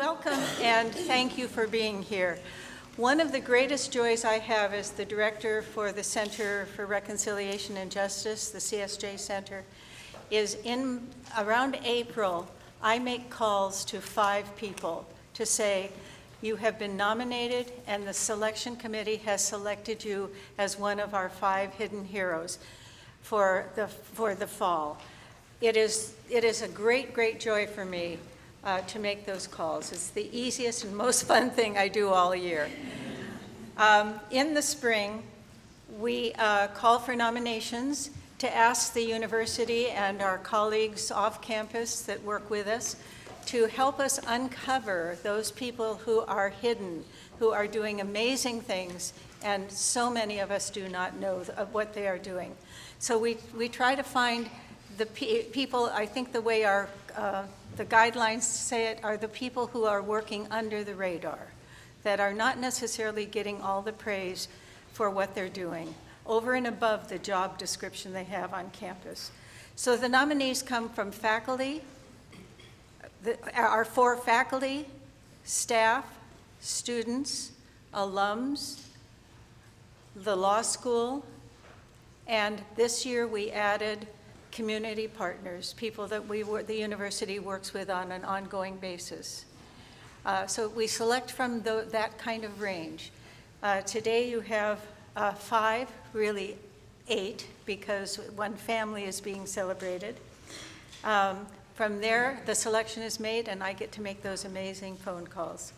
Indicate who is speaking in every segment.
Speaker 1: Welcome and thank you for being here. One of the greatest joys I have as the director for the Center for Reconciliation and Justice, the CSJ Center, is in around April, I make calls to 5 people to say, you have been nominated and the selection committee has selected you as one of our 5 hidden heroes for the fall. It is a great, great joy for me to make those calls. It's the easiest and most fun thing I do all year. In the spring, we call for nominations to ask the university and our colleagues off campus that work with us to help us uncover those people who are hidden, who are doing amazing things, and so many of us do not know of what they are doing. So we try to find the people, I think the way our the guidelines say it, are the people who are working under the radar, that are not necessarily getting all the praise for what they're doing, over and above the job description they have on campus. So the nominees come from faculty, our 4 faculty, staff, students, alums, the law school, and this year we added community partners, people that the university works with on an ongoing basis. So we select from that kind of range. Today you have 5, really 8, because one family is being celebrated. From there, the selection is made, and I get to make those amazing phone calls.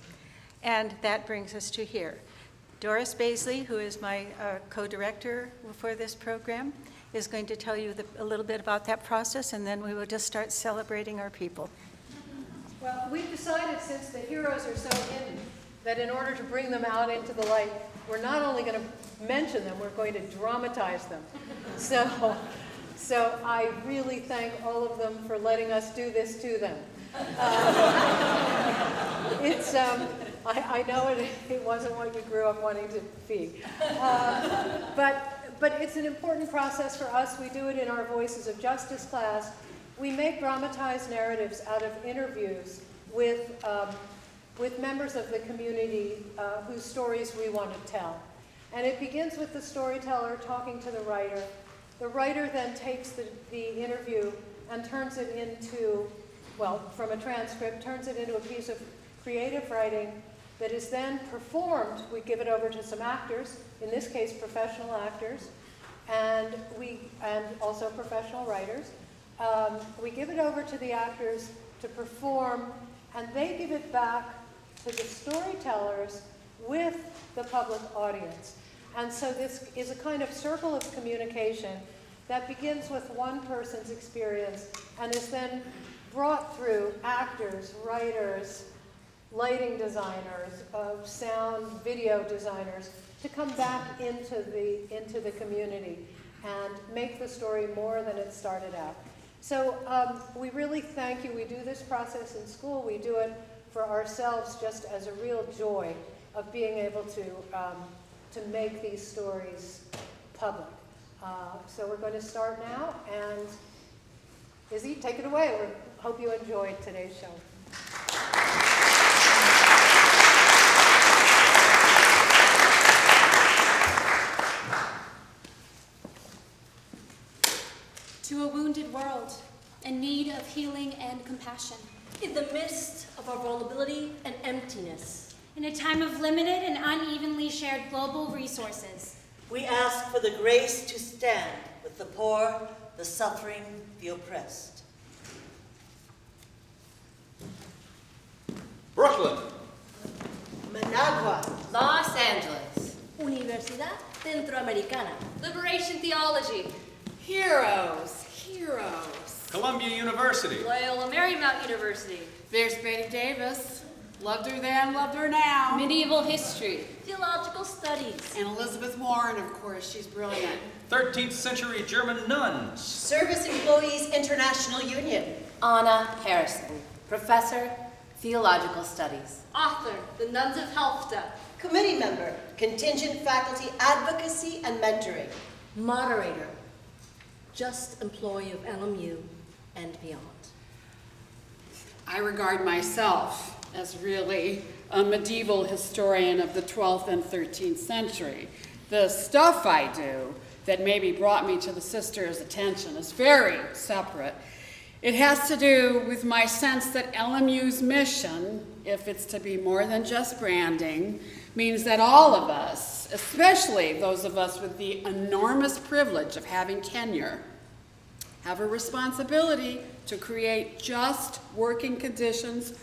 Speaker 1: And that brings us to here. Doris Baisley, who is my co-director for this program, is going to tell you a little bit about that process, and then we will just start celebrating our people.
Speaker 2: Well, we've decided, since the heroes are so hidden, that in order to bring them out into the light, we're not only going to mention them, we're going to dramatize them. So I really thank all of them for letting us do this to them. I know it wasn't what you grew up wanting to be. But it's an important process for us. We do it in our Voices of Justice class. We make dramatized narratives out of interviews with members of the community whose stories we want to tell. And it begins with the storyteller talking to the writer. The writer then takes the interview and turns it into, well, from a transcript, turns it into a piece of creative writing that is then performed. We give it over to some actors, in this case professional actors, and also professional writers. We give it over to the actors to perform, and they give it back to the storytellers with the public audience. And so this is a kind of circle of communication that begins with one person's experience and is then brought through actors, writers, lighting designers, sound, video designers, to come back into the community and make the story more than it started out. So we really thank you. We do this process in school. We do it for ourselves just as a real joy of being able to make these stories public. So we're going to start now, and Izzy, take it away. We hope you enjoyed today's show.
Speaker 3: To a wounded world in need of healing and compassion.
Speaker 4: In the midst of our vulnerability and emptiness.
Speaker 3: In a time of limited and unevenly shared global resources.
Speaker 5: We ask for the grace to stand with the poor, the suffering, the oppressed.
Speaker 6: Brooklyn.
Speaker 5: Managua.
Speaker 4: Los Angeles. Universidad Centroamericana. Liberation Theology. Heroes.
Speaker 6: Columbia University.
Speaker 4: Loyola Marymount University.
Speaker 7: There's Betty Davis. Loved her then, loved her now.
Speaker 4: Medieval History. Theological Studies.
Speaker 7: And Elizabeth Warren, of course, she's brilliant.
Speaker 6: 13th century German nuns.
Speaker 5: Service Employees International Union.
Speaker 8: Anna Harrison, Professor, Theological Studies.
Speaker 4: Author, The Nuns of Helfta.
Speaker 5: Committee member, Contingent Faculty Advocacy and Mentoring.
Speaker 4: Moderator, Just Employee of LMU and beyond.
Speaker 7: I regard myself as really a medieval historian of the 12th and 13th century. The stuff I do that maybe brought me to the sisters' attention is very separate. It has to do with my sense that LMU's mission, if it's to be more than just branding, means that all of us, especially those of us with the enormous privilege of having tenure, have a responsibility to create just working conditions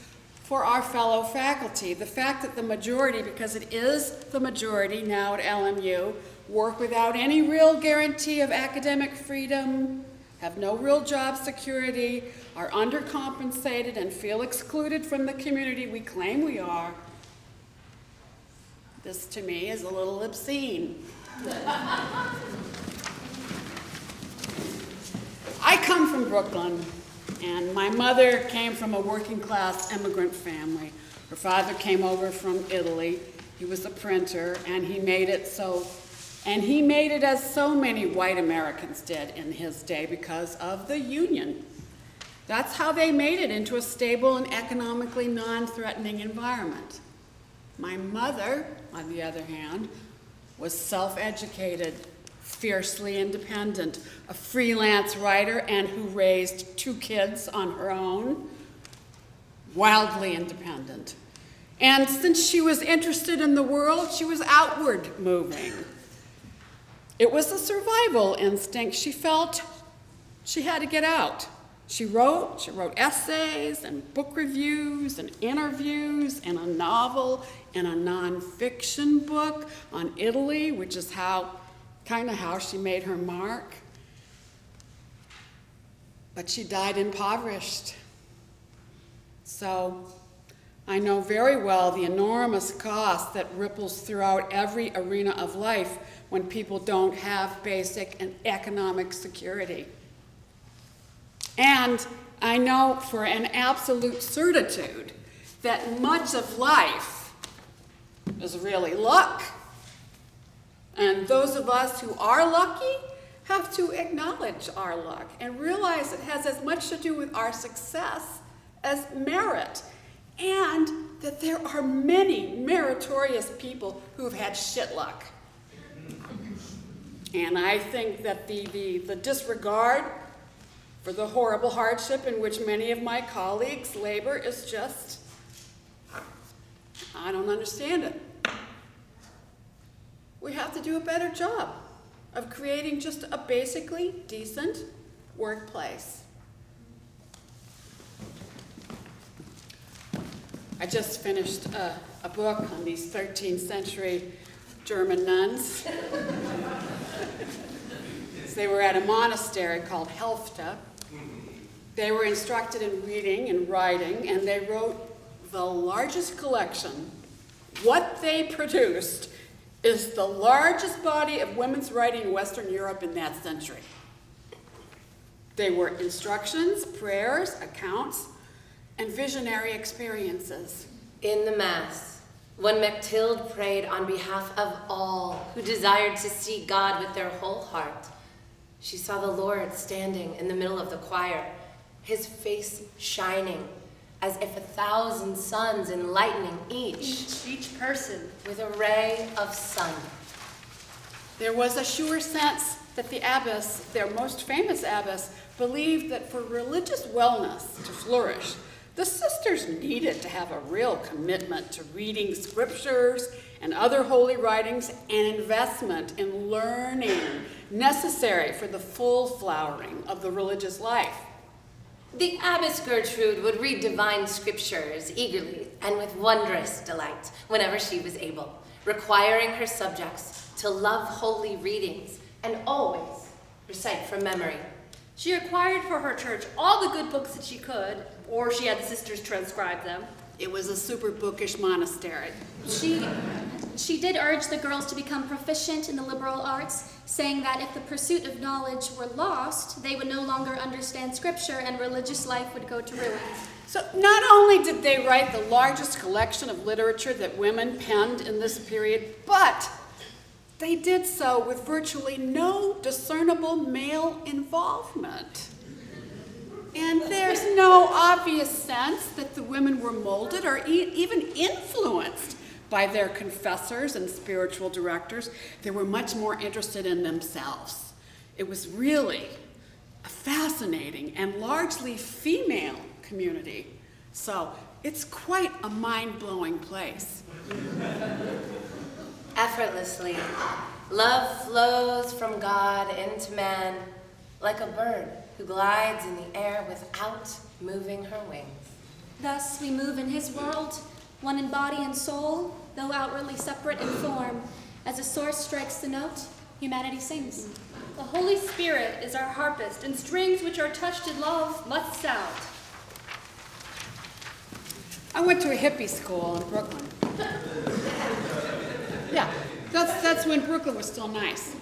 Speaker 7: for our fellow faculty. The fact that the majority, because it is the majority now at LMU, work without any real guarantee of academic freedom, have no real job security, are undercompensated, and feel excluded from the community we claim we are. This, to me, is a little obscene. I come from Brooklyn, and my mother came from a working-class immigrant family. Her father came over from Italy. He was a printer, and he made it as so many white Americans did in his day because of the Union. That's how they made it into a stable and economically non-threatening environment. My mother, on the other hand, was self-educated, fiercely independent, a freelance writer, and who raised 2 kids on her own, wildly independent. And since she was interested in the world, she was outward moving. It was a survival instinct. She felt she had to get out. She wrote essays and book reviews and interviews and a novel and a nonfiction book on Italy, which is kind of how she made her mark. But she died impoverished. So I know very well the enormous cost that ripples throughout every arena of life when people don't have basic and economic security. And I know for an absolute certitude that much of life is really luck. And those of us who are lucky have to acknowledge our luck and realize it has as much to do with our success as merit, and that there are many meritorious people who've had shit luck. And I think that the disregard for the horrible hardship in which many of my colleagues labor is just, I don't understand it. We have to do a better job of creating just a basically decent workplace. I just finished a book on these 13th century German nuns. They were at a monastery called Helfta. They were instructed in reading and writing, and they wrote the largest collection. What they produced is the largest body of women's writing in Western Europe in that century. They were instructions, prayers, accounts, and visionary experiences.
Speaker 8: In the Mass, when Mechtilde prayed on behalf of all who desired to see God with their whole heart, she saw the Lord standing in the middle of the choir, his face shining as if 1,000 suns enlightening each person with a ray of sun.
Speaker 7: There was a sure sense that the abbess, their most famous abbess, believed that for religious wellness to flourish, the sisters needed to have a real commitment to reading scriptures and other holy writings and investment in learning necessary for the full flowering of the religious life.
Speaker 8: The Abbess Gertrude would read divine scriptures eagerly and with wondrous delight whenever she was able, requiring her subjects to love holy readings and always recite from memory.
Speaker 4: She acquired for her church all the good books that she could, or she had the sisters transcribe them.
Speaker 7: It was a super bookish monastery.
Speaker 3: She did urge the girls to become proficient in the liberal arts, saying that if the pursuit of knowledge were lost, they would no longer understand scripture and religious life would go to ruin.
Speaker 7: So not only did they write the largest collection of literature that women penned in this period, but they did so with virtually no discernible male involvement. And there's no obvious sense that the women were molded or even influenced by their confessors and spiritual directors. They were much more interested in themselves. It was really a fascinating and largely female community. So it's quite a mind-blowing place.
Speaker 8: Effortlessly, love flows from God into man like a bird who glides in the air without moving her wings.
Speaker 3: Thus we move in his world, one in body and soul, though outwardly separate in form. As a source strikes the note, humanity sings.
Speaker 4: The Holy Spirit is our harpist, and strings which are touched in love must sound.
Speaker 7: I went to a hippie school in Brooklyn. Yeah, that's when Brooklyn was still nice.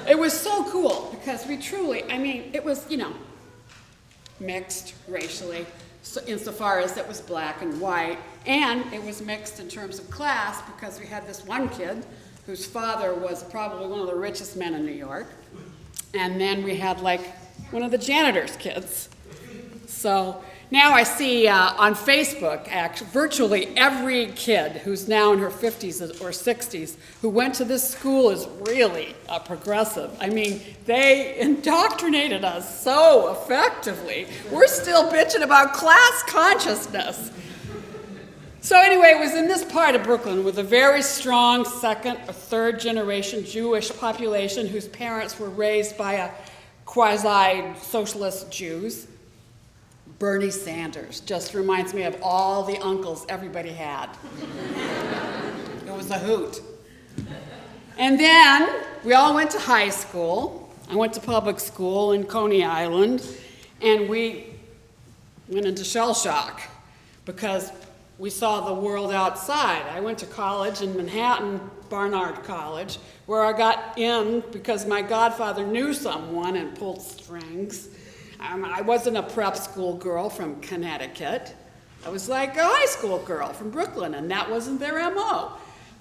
Speaker 7: It was so cool because we truly, I mean, it was, mixed racially, so insofar as it was black and white, and it was mixed in terms of class because we had this one kid whose father was probably one of the richest men in New York, and then we had like one of the janitor's kids. So now I see on Facebook, virtually every kid who's now in her 50s or 60s who went to this school is really progressive. I mean, they indoctrinated us so effectively. We're still bitching about class consciousness. So anyway, it was in this part of Brooklyn with a very strong second or third generation Jewish population whose parents were raised by a quasi-socialist Jews. Bernie Sanders just reminds me of all the uncles everybody had. It was a hoot. And then we all went to high school. I went to public school in Coney Island, and we went into shell shock because we saw the world outside. I went to college in Manhattan, Barnard College, where I got in because my godfather knew someone and pulled strings. I wasn't a prep school girl from Connecticut. I was like a high school girl from Brooklyn, and that wasn't their MO.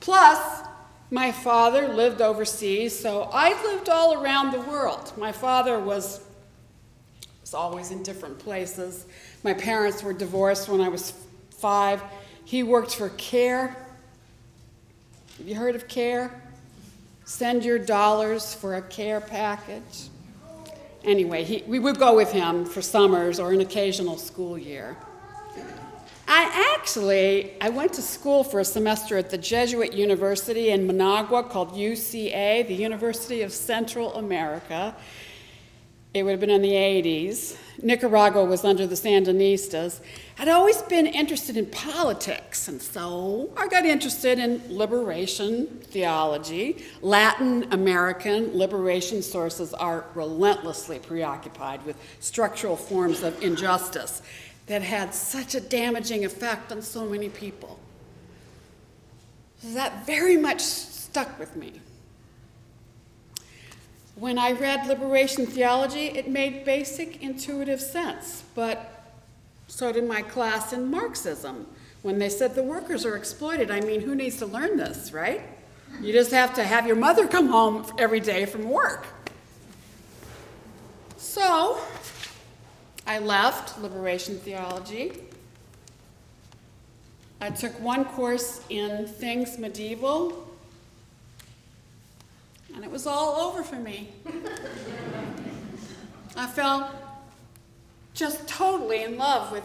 Speaker 7: Plus, my father lived overseas, so I lived all around the world. My father was always in different places. My parents were divorced when I was 5. He worked for CARE. Have you heard of CARE? Send your dollars for a CARE package. Anyway, we would go with him for summers or an occasional school year. I went to school for a semester at the Jesuit University in Managua called UCA, the University of Central America. It would have been in the 80s. Nicaragua was under the Sandinistas. I'd always been interested in politics, and so I got interested in liberation theology. Latin American liberation sources are relentlessly preoccupied with structural forms of injustice that had such a damaging effect on so many people. That very much stuck with me. When I read liberation theology, it made basic intuitive sense, but so did my class in Marxism. When they said the workers are exploited, I mean, who needs to learn this, right? You just have to have your mother come home every day from work. So I left liberation theology. I took one course in things medieval, and it was all over for me. I fell just totally in love with,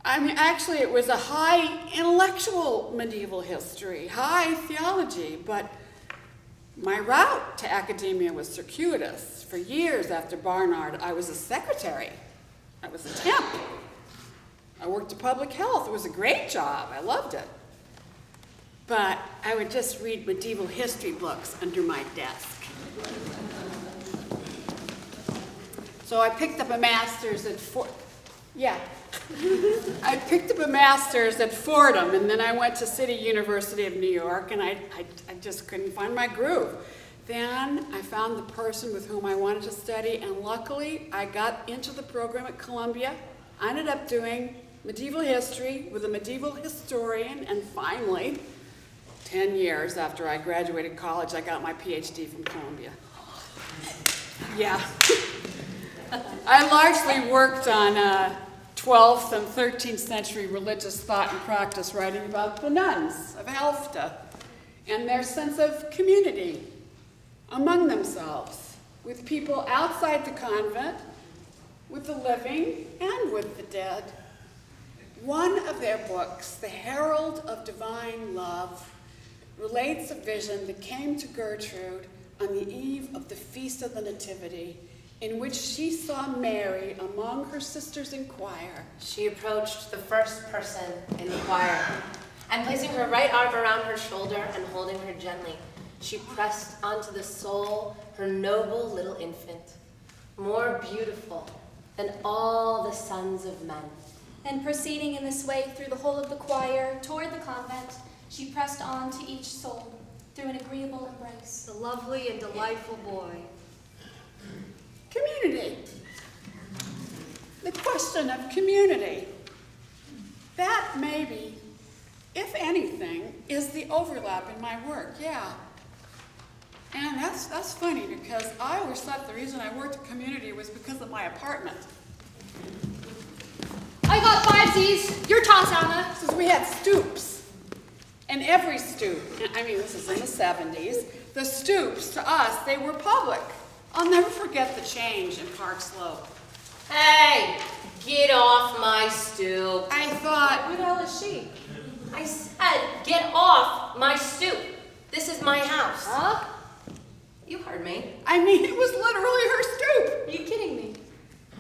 Speaker 7: actually it was a high intellectual medieval history, high theology, but my route to academia was circuitous. For years after Barnard, I was a secretary. I was a temp. I worked in public health. It was a great job. I loved it. But I would just read medieval history books under my desk. So I picked up a master's at I picked up a master's at Fordham, and then I went to City University of New York, and I just couldn't find my groove. Then I found the person with whom I wanted to study, and luckily I got into the program at Columbia. I ended up doing medieval history with a medieval historian, and finally, 10 years after I graduated college, I got my PhD from Columbia. Yeah. I largely worked on 12th and 13th century religious thought and practice, writing about the nuns of Helfta and their sense of community among themselves, with people outside the convent, with the living and with the dead. One of their books, The Herald of Divine Love, relates a vision that came to Gertrude on the eve of the Feast of the Nativity, in which she saw Mary among her sisters in choir.
Speaker 8: She approached the first person in the choir, and placing her right arm around her shoulder and holding her gently, she pressed onto the soul her noble little infant, more beautiful than all the sons of men.
Speaker 3: And proceeding in this way through the whole of the choir toward the convent, she pressed on to each soul through an agreeable embrace.
Speaker 4: The lovely and delightful boy.
Speaker 7: Community. The question of community. That maybe, if anything, is the overlap in my work, yeah. And that's funny because I always thought the reason I worked at community was because of my apartment.
Speaker 3: I got 5 Z's. Your toss, Anna.
Speaker 7: Because we had stoops. And every stoop, I mean this is in the 70s, the stoops to us, they were public. I'll never forget the change in Park Slope.
Speaker 8: Hey, get off my stoop.
Speaker 7: I thought,
Speaker 2: Who the hell is she?
Speaker 8: I said, get off my stoop. This is my house.
Speaker 2: Huh?
Speaker 8: You heard me.
Speaker 7: I mean, it was literally her stoop.
Speaker 3: Are you kidding me?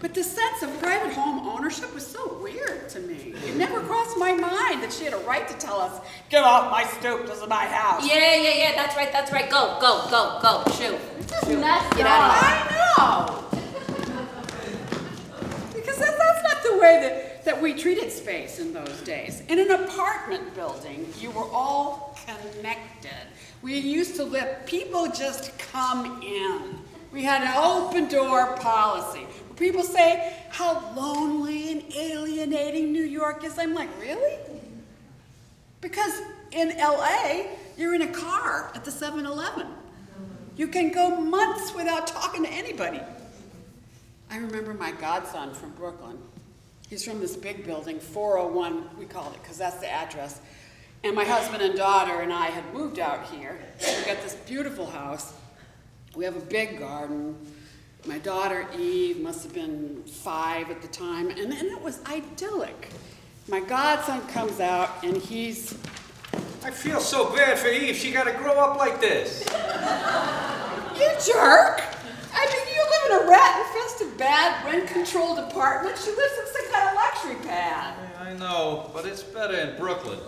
Speaker 7: But the sense of private home ownership was so weird to me. It never crossed my mind that she had a right to tell us, get off my stoop, this is my house.
Speaker 8: Yeah, that's right. Go. Shoot.
Speaker 3: Messed
Speaker 8: Get out of here.
Speaker 7: I know. Because that's not the way that we treated space in those days. In an apartment building, you were all connected. We used to let people just come in. We had an open door policy. People say how lonely and alienating New York is. I'm like, really? Because in LA, you're in a car at the 7-Eleven. You can go months without talking to anybody. I remember my godson from Brooklyn. He's from this big building, 401, we called it, because that's the address. And my husband and daughter and I had moved out here. We got this beautiful house. We have a big garden. My daughter Eve must have been 5 at the time, and it was idyllic. My godson comes out, and he's...
Speaker 6: I feel so bad for Eve. She got to grow up like this.
Speaker 7: You jerk! I mean, you live in a rat-infested, bad, rent-controlled apartment. She lives in some kind of luxury pad.
Speaker 6: Yeah, I know, but it's better in Brooklyn.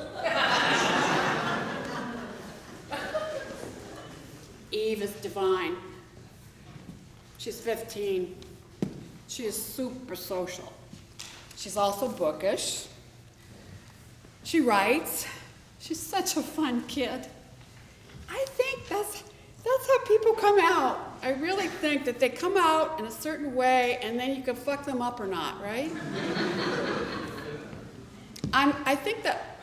Speaker 7: Eve is divine. She's 15. She is super social. She's also bookish. She writes. She's such a fun kid. I think that's how people come out. I really think that they come out in a certain way and then you can fuck them up or not, right? I think that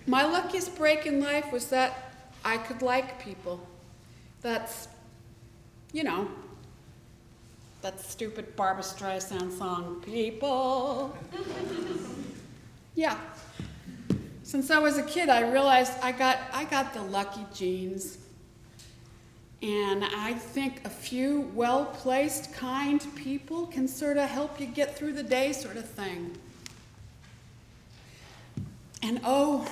Speaker 7: my luckiest break in life was that I could like people. That's, that stupid Barbra Streisand song, People. Yeah. Since I was a kid, I realized I got the lucky genes. And I think a few well-placed, kind people can sort of help you get through the day sort of thing. And oh,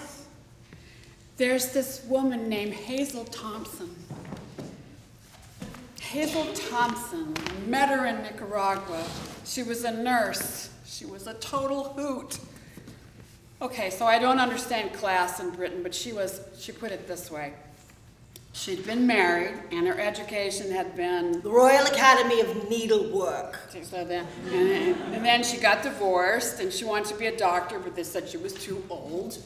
Speaker 7: there's this woman named Hazel Thompson. Hazel Thompson, I met her in Nicaragua. She was a nurse. She was a total hoot. Okay, so I don't understand class in Britain, but she put it this way. She'd been married, and her education had been...
Speaker 5: The Royal Academy of Needlework.
Speaker 7: So and then she got divorced, and she wanted to be a doctor, but they said she was too old.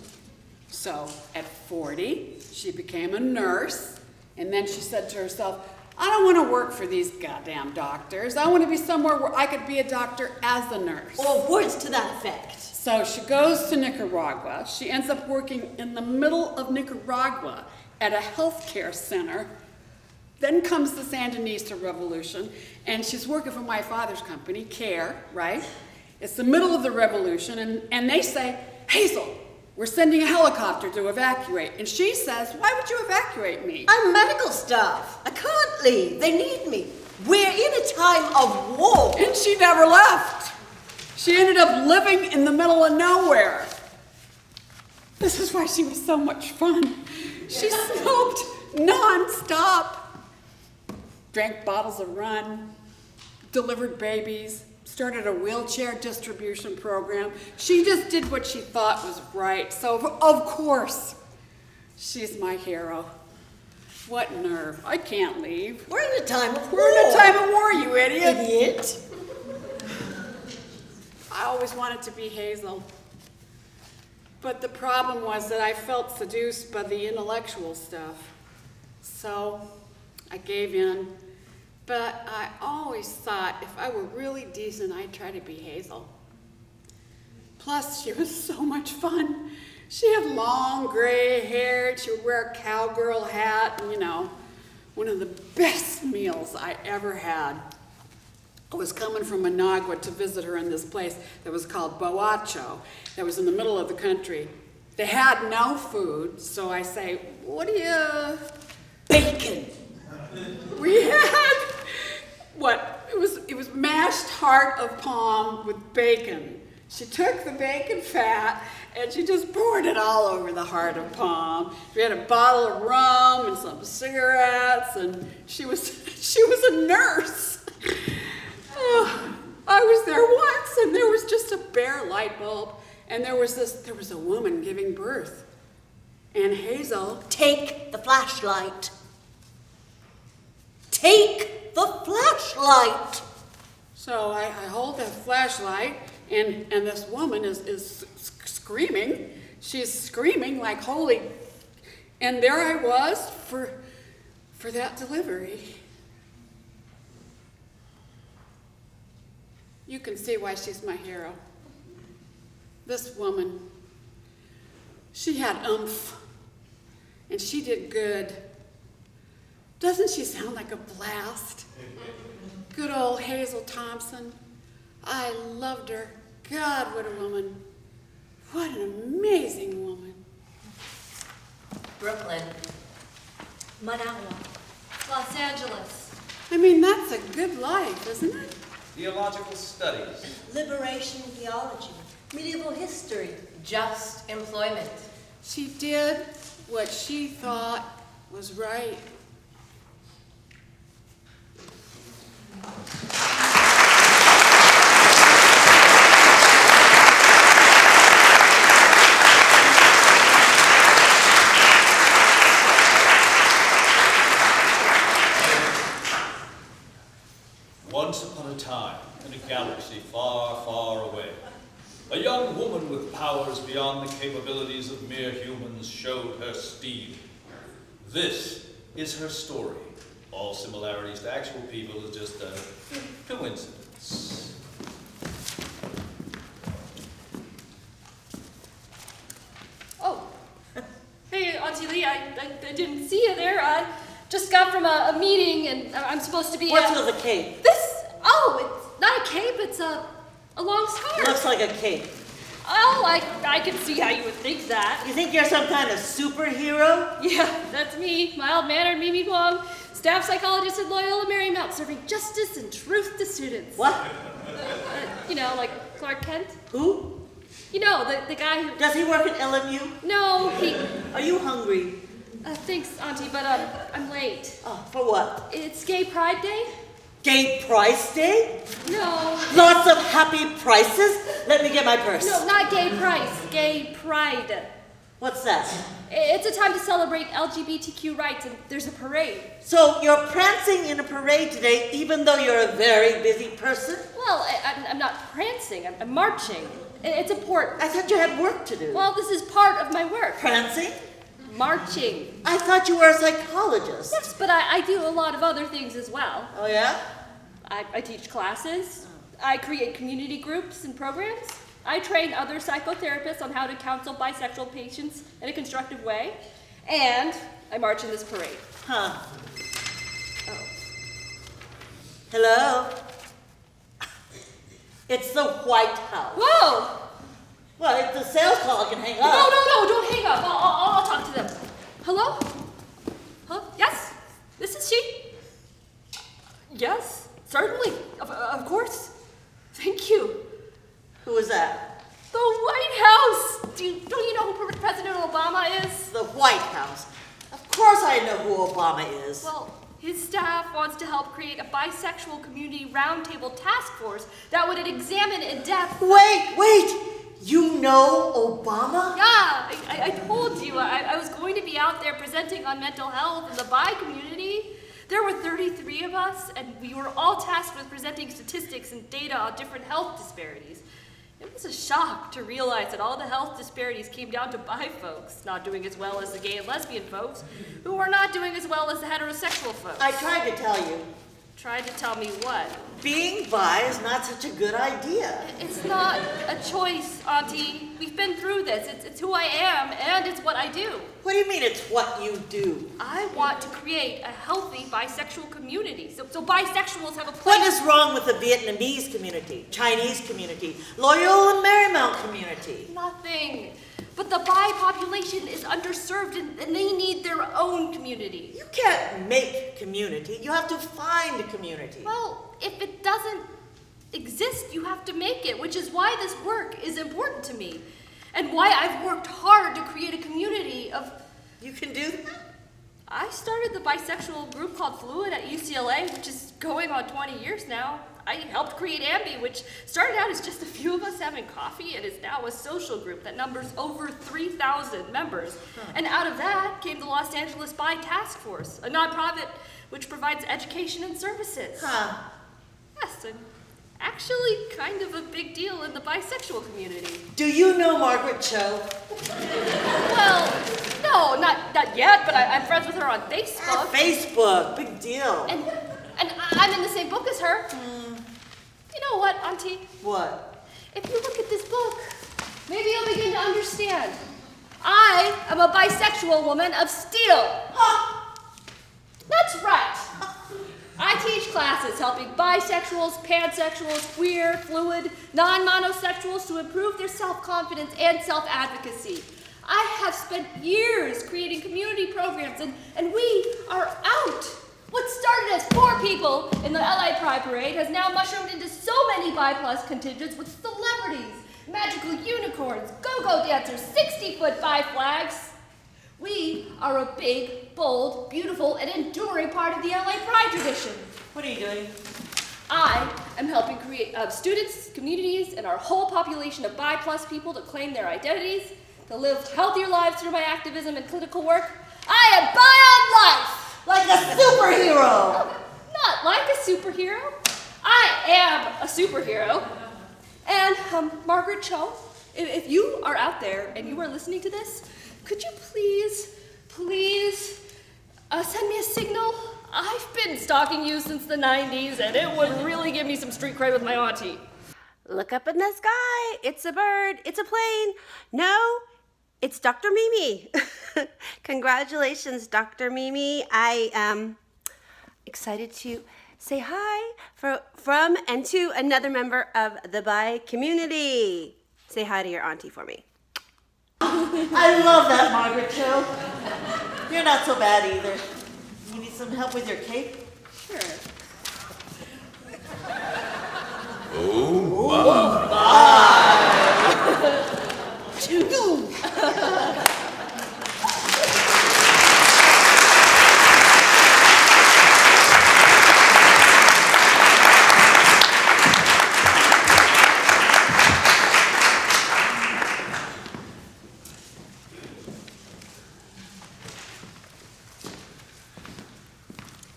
Speaker 7: So at 40, she became a nurse, and then she said to herself, I don't want to work for these goddamn doctors. I want to be somewhere where I could be a doctor as a nurse.
Speaker 5: Or words to that effect.
Speaker 7: So she goes to Nicaragua. She ends up working in the middle of Nicaragua at a healthcare center Then comes the Sandinista Revolution, and she's working for my father's company, CARE, right? It's the middle of the revolution, and they say, Hazel, we're sending a helicopter to evacuate. And she says, why would you evacuate me?
Speaker 9: I'm medical staff. I can't leave. They need me. We're in a time of war.
Speaker 7: And she never left. She ended up living in the middle of nowhere. This is why she was so much fun. She smoked nonstop, drank bottles of rum, delivered babies, started a wheelchair distribution program. She just did what she thought was right. So, of course, she's my hero. What nerve. I can't leave.
Speaker 9: We're in a time of war.
Speaker 7: We're in a time of war, you idiot.
Speaker 9: Idiot.
Speaker 7: I always wanted to be Hazel. But the problem was that I felt seduced by the intellectual stuff. So I gave in. But I always thought if I were really decent, I'd try to be Hazel. Plus, she was so much fun. She had long gray hair, she would wear a cowgirl hat, and one of the best meals I ever had. I was coming from Managua to visit her in this place that was called Boacho, that was in the middle of the country. They had no food, so I say, what do you...
Speaker 9: Bacon.
Speaker 7: We had, it was mashed heart of palm with bacon. She took the bacon fat and she just poured it all over the heart of palm. We had a bottle of rum and some cigarettes, and she was a nurse. Oh, I was there once, and there was just a bare light bulb, and there was a woman giving birth. And Hazel,
Speaker 9: Take the flashlight. Take the flashlight.
Speaker 7: so I hold that flashlight, and this woman is screaming. She's screaming like holy, and there I was for that delivery. You can see why she's my hero. This woman, she had oomph, and she did good. Doesn't she sound like a blast? Good old Hazel Thompson. I loved her. God, what a woman. What an amazing woman.
Speaker 8: Brooklyn.
Speaker 4: Managua. Los Angeles.
Speaker 7: I mean, that's a good life, isn't it?
Speaker 6: Theological studies.
Speaker 9: Liberation theology. Medieval history.
Speaker 8: Just employment.
Speaker 7: She did what she thought was right.
Speaker 10: Once upon a time, in a galaxy far, far away, a young woman with powers beyond the capabilities of mere humans showed her speed. This is her story. All similarities to actual people is just a coincidence.
Speaker 4: Oh. Hey, Auntie Lee, I didn't see you there. I just got from a meeting, and I'm supposed to be
Speaker 9: What's with a cape?
Speaker 4: It's not a cape, it's a long scarf.
Speaker 9: Looks like a cape.
Speaker 4: Oh, I can see how you would think that.
Speaker 9: You think you're some kind of superhero?
Speaker 4: Yeah, that's me, mild-mannered Mimi Wong, staff psychologist at Loyola Marymount, serving justice and truth to students.
Speaker 9: What?
Speaker 4: Like Clark Kent.
Speaker 9: Who?
Speaker 4: The guy who...
Speaker 9: Does he work at LMU?
Speaker 4: No, he...
Speaker 9: Are you hungry?
Speaker 4: Thanks, Auntie, but I'm late.
Speaker 9: Oh, for what?
Speaker 4: It's Gay Pride Day?
Speaker 9: Gay Price Day?
Speaker 4: No.
Speaker 9: Lots of happy prices? Let me get my purse.
Speaker 4: No, not Gay Price, Gay Pride.
Speaker 9: What's that?
Speaker 4: It's a time to celebrate LGBTQ rights, and there's a parade.
Speaker 9: So you're prancing in a parade today, even though you're a very busy person?
Speaker 4: Well, I'm not prancing, I'm marching. It's important.
Speaker 9: I thought you had work to do.
Speaker 4: Well, this is part of my work.
Speaker 9: Prancing?
Speaker 4: Marching.
Speaker 9: I thought you were a psychologist.
Speaker 4: Yes, but I do a lot of other things as well.
Speaker 9: Oh, yeah?
Speaker 4: I teach classes. I create community groups and programs. I train other psychotherapists on how to counsel bisexual patients in a constructive way. And I march in this parade.
Speaker 9: Huh.
Speaker 5: Hello? It's the White House.
Speaker 4: Whoa!
Speaker 5: Well, it's the sales call. I can hang
Speaker 4: No,
Speaker 5: up.
Speaker 4: don't hang up. I'll talk to them. Hello? Huh? Yes? This is she? Yes, certainly. Of course. Thank you.
Speaker 5: Who is that?
Speaker 4: The White House! Don't you know who President Obama is?
Speaker 5: The White House. Of course I know who Obama is.
Speaker 4: Well, his staff wants to help create a bisexual community roundtable task force that would examine in depth.
Speaker 5: Wait! You know Obama?
Speaker 4: Yeah, I told you. I was going to be out there presenting on mental health in the bi community. There were 33 of us, and we were all tasked with presenting statistics and data on different health disparities. It was a shock to realize that all the health disparities came down to bi folks not doing as well as the gay and lesbian folks, who were not doing as well as the heterosexual folks.
Speaker 5: I tried to tell you.
Speaker 4: Tried to tell me what?
Speaker 5: Being bi is not such a good idea.
Speaker 4: It's not a choice, Auntie. We've been through this. It's who I am, and it's what I do.
Speaker 5: What do you mean it's what you do?
Speaker 4: I want to create a healthy bisexual community. So bisexuals have a place.
Speaker 5: What is wrong with the Vietnamese community, Chinese community, Loyola Marymount community?
Speaker 4: Nothing. But the bi population is underserved and they need their own community.
Speaker 5: You can't make community. You have to find community.
Speaker 4: Well, if it doesn't exist, you have to make it, which is why this work is important to me. And why I've worked hard to create a community of...
Speaker 5: You can do that?
Speaker 4: I started the bisexual group called Fluid at UCLA, which is going on 20 years now. I helped create Ambi, which started out as just a few of us having coffee and is now a social group that numbers over 3,000 members. And out of that came the Los Angeles Bi Task Force, a nonprofit which provides education and services. Yes, and actually kind of a big deal in the bisexual community.
Speaker 5: Do you know Margaret Cho?
Speaker 4: Well, no, not yet, but I'm friends with her on Facebook.
Speaker 5: Facebook, big deal.
Speaker 4: And I'm in the same book as her. You know what, Auntie?
Speaker 5: What?
Speaker 4: If you look at this book, maybe you'll begin to understand. I am a bisexual woman of steel. That's right. I teach classes helping bisexuals, pansexuals, queer, fluid, non-monosexuals to improve their self-confidence and self-advocacy. I have spent years creating community programs, and we are out. What started as 4 people in the LA Pride Parade has now mushroomed into so many bi-plus contingents with celebrities, magical unicorns, go-go dancers, 60-foot bi flags. We are a big, bold, beautiful, and enduring part of the LA Pride tradition.
Speaker 5: What are you doing?
Speaker 4: I am helping create students, communities, and our whole population of bi-plus people to claim their identities, to live healthier lives through my activism and clinical work. I am bi on life!
Speaker 5: Like a superhero!
Speaker 4: Not like a superhero. I am a superhero. And Margaret Cho, if you are out there and you are listening to this, could you please send me a signal? I've been stalking you since the 90s, and it would really give me some street cred with my auntie.
Speaker 11: Look up in the sky. It's a bird. It's a plane. No, it's Dr. Mimi. Congratulations, Dr. Mimi. I am excited to say hi from and to another member of the bi community. Say hi to your auntie for me.
Speaker 5: I love that, Margaret Cho. You're not so bad either. You need some help with your cape?
Speaker 11: Sure.
Speaker 10: Oh,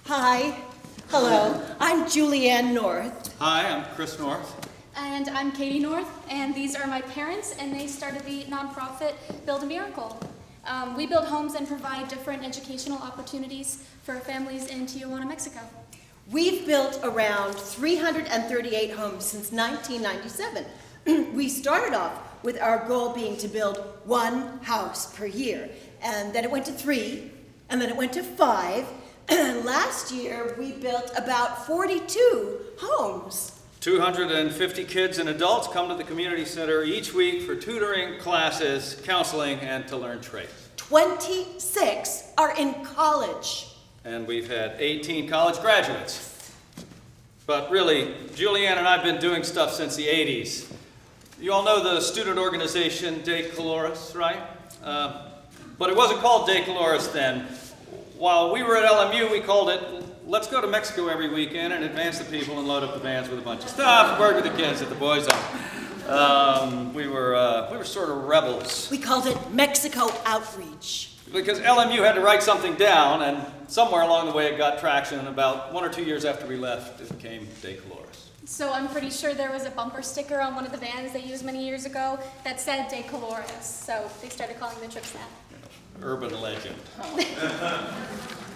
Speaker 9: Hi. Hello. I'm Julianne North.
Speaker 6: Hi, I'm Chris North.
Speaker 3: And I'm Katie North, and these are my parents, and they started the nonprofit Build a Miracle. We build homes and provide different educational opportunities for families in Tijuana, Mexico.
Speaker 9: We've built around 338 homes since 1997. We started off with our goal being to build 1 house per year, and then it went to 3, and then it went to 5, Last year, we built about 42 homes.
Speaker 6: 250 kids and adults come to the community center each week for tutoring, classes, counseling, and to learn trades.
Speaker 9: 26 are in college.
Speaker 6: And we've had 18 college graduates. But really, Julianne and I have been doing stuff since the 80s. You all know the student organization De Caloris, right? But it wasn't called De Caloris then. While we were at LMU, we called it Let's Go to Mexico Every Weekend and advance the people and load up the vans with a bunch of stuff, work with the kids at the boys' home. We were sort of rebels.
Speaker 9: We called it Mexico Outreach.
Speaker 6: Because LMU had to write something down, and somewhere along the way it got traction. About 1 or 2 years after we left, it became De Caloris.
Speaker 3: So I'm pretty sure there was a bumper sticker on one of the vans they used many years ago that said De Caloris. So they started calling the trips that.
Speaker 6: Urban legend.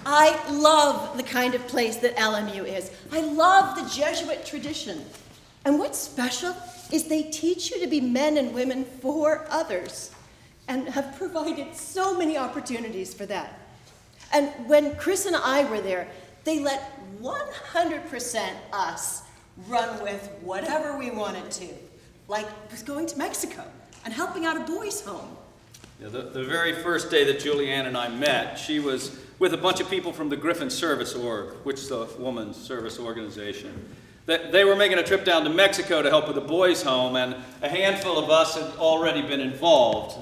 Speaker 9: I love the kind of place that LMU is. I love the Jesuit tradition. And what's special is they teach you to be men and women for others and have provided so many opportunities for that. And when Chris and I were there, they let 100% us run with whatever we wanted to, like going to Mexico and helping out a boys' home.
Speaker 6: Yeah, the very first day that Julianne and I met, she was with a bunch of people from the Griffin Service Org, which is a woman's service organization. They were making a trip down to Mexico to help with the boys' home, and a handful of us had already been involved.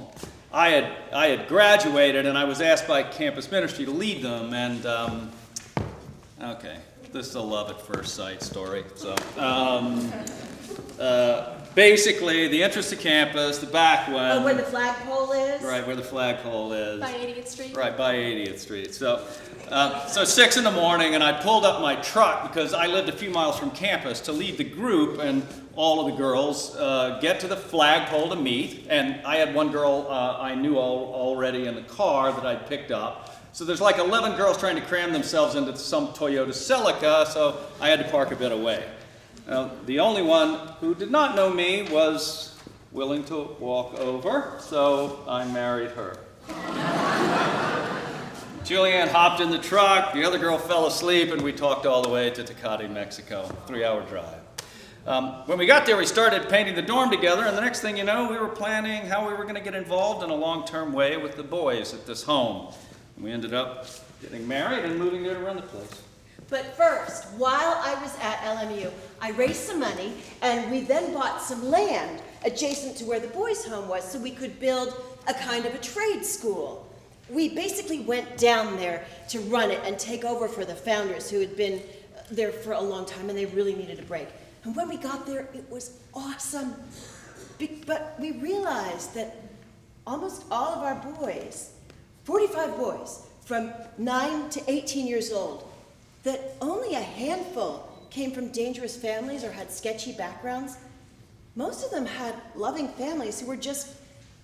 Speaker 6: I had graduated, and I was asked by campus ministry to lead them, and okay, this is a love at first sight story. So basically, the entrance to campus, the back one.
Speaker 9: Oh, where the flagpole is?
Speaker 6: Right, where the flagpole is.
Speaker 3: By 80th Street?
Speaker 6: Right, by 80th Street. So 6 in the morning, and I pulled up my truck because I lived a few miles from campus to lead the group, and all of the girls get to the flagpole to meet. And I had one girl I knew already in the car that I'd picked up. So there's like 11 girls trying to cram themselves into some Toyota Celica, so I had to park a bit away. The only one who did not know me was willing to walk over, so I married her. Julianne hopped in the truck, the other girl fell asleep, and we talked all the way to Tecate, Mexico, 3-hour drive. When we got there, we started painting the dorm together, and the next thing you know, we were planning how we were going to get involved in a long-term way with the boys at this home. And we ended up getting married and moving there to run the place.
Speaker 9: But first, while I was at LMU, I raised some money, and we then bought some land adjacent to where the boys' home was so we could build a kind of a trade school. We basically went down there to run it and take over for the founders who had been there for a long time, and they really needed a break. And when we got there, it was awesome. But we realized that almost all of our boys, 45 boys, from 9 to 18 years old, that only a handful came from dangerous families or had sketchy backgrounds. Most of them had loving families who were just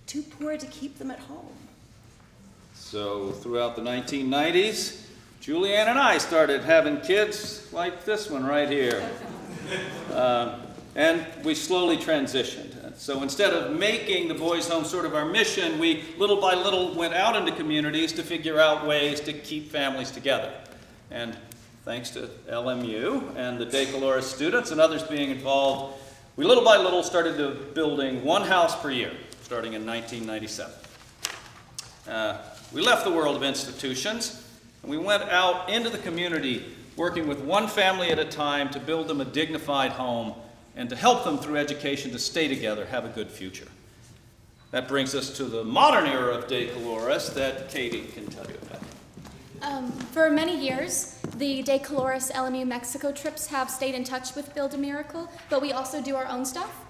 Speaker 9: too poor to keep them at home.
Speaker 6: So throughout the 1990s, Julianne and I started having kids like this one right here. And we slowly transitioned. So instead of making the boys' home sort of our mission, we little by little went out into communities to figure out ways to keep families together. And thanks to LMU and the De Caloris students and others being involved, we little by little started to building one house per year, starting in 1997. We left the world of institutions, and we went out into the community, working with one family at a time to build them a dignified home and to help them through education to stay together, have a good future. That brings us to the modern era of De Caloris that Katie can tell you about.
Speaker 3: For many years, the De Caloris LMU Mexico trips have stayed in touch with Build a Miracle, but we also do our own stuff.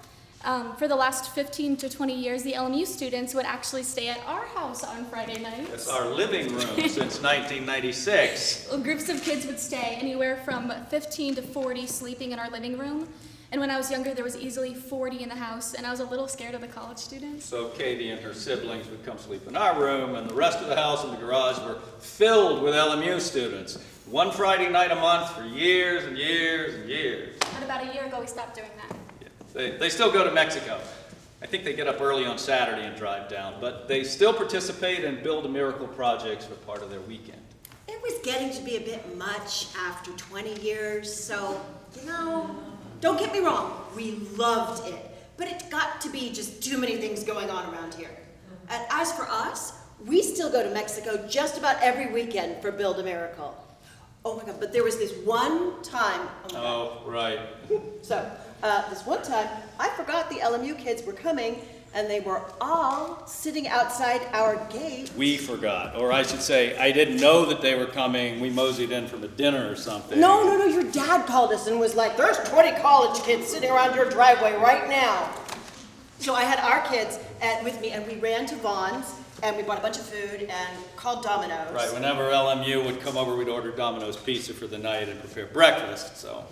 Speaker 3: For the last 15 to 20 years, the LMU students would actually stay at our house on Friday nights.
Speaker 6: It's our living room since 1996.
Speaker 3: Groups of kids would stay, anywhere from 15 to 40 sleeping in our living room. And when I was younger, there was easily 40 in the house, and I was a little scared of the college students.
Speaker 6: So Katie and her siblings would come sleep in our room, and the rest of the house and the garage were filled with LMU students. One Friday night a month for years and years and years.
Speaker 3: And about a year ago, we stopped doing that.
Speaker 6: Yeah. They still go to Mexico. I think they get up early on Saturday and drive down, but they still participate in Build a Miracle projects for part of their weekend.
Speaker 9: In it was getting to be a bit much after 20 years, so, don't get me wrong, we loved it. But it got to be just too many things going on around here. And as for us, we still go to Mexico just about every weekend for Build a Miracle. Oh my God, but there was this one time.
Speaker 6: Oh, right.
Speaker 9: So, this one time, I forgot the LMU kids were coming, and they were all sitting outside our gate.
Speaker 6: We forgot, or I should say, I didn't know that they were coming. We moseyed in from a dinner or something.
Speaker 9: No, your dad called us and was like, there's 20 college kids sitting around your driveway right now. So I had our kids with me, and we ran to Vaughn's, and we bought a bunch of food and called Domino's.
Speaker 6: Right, whenever LMU would come over, we'd order Domino's pizza for the night and prepare breakfast, so.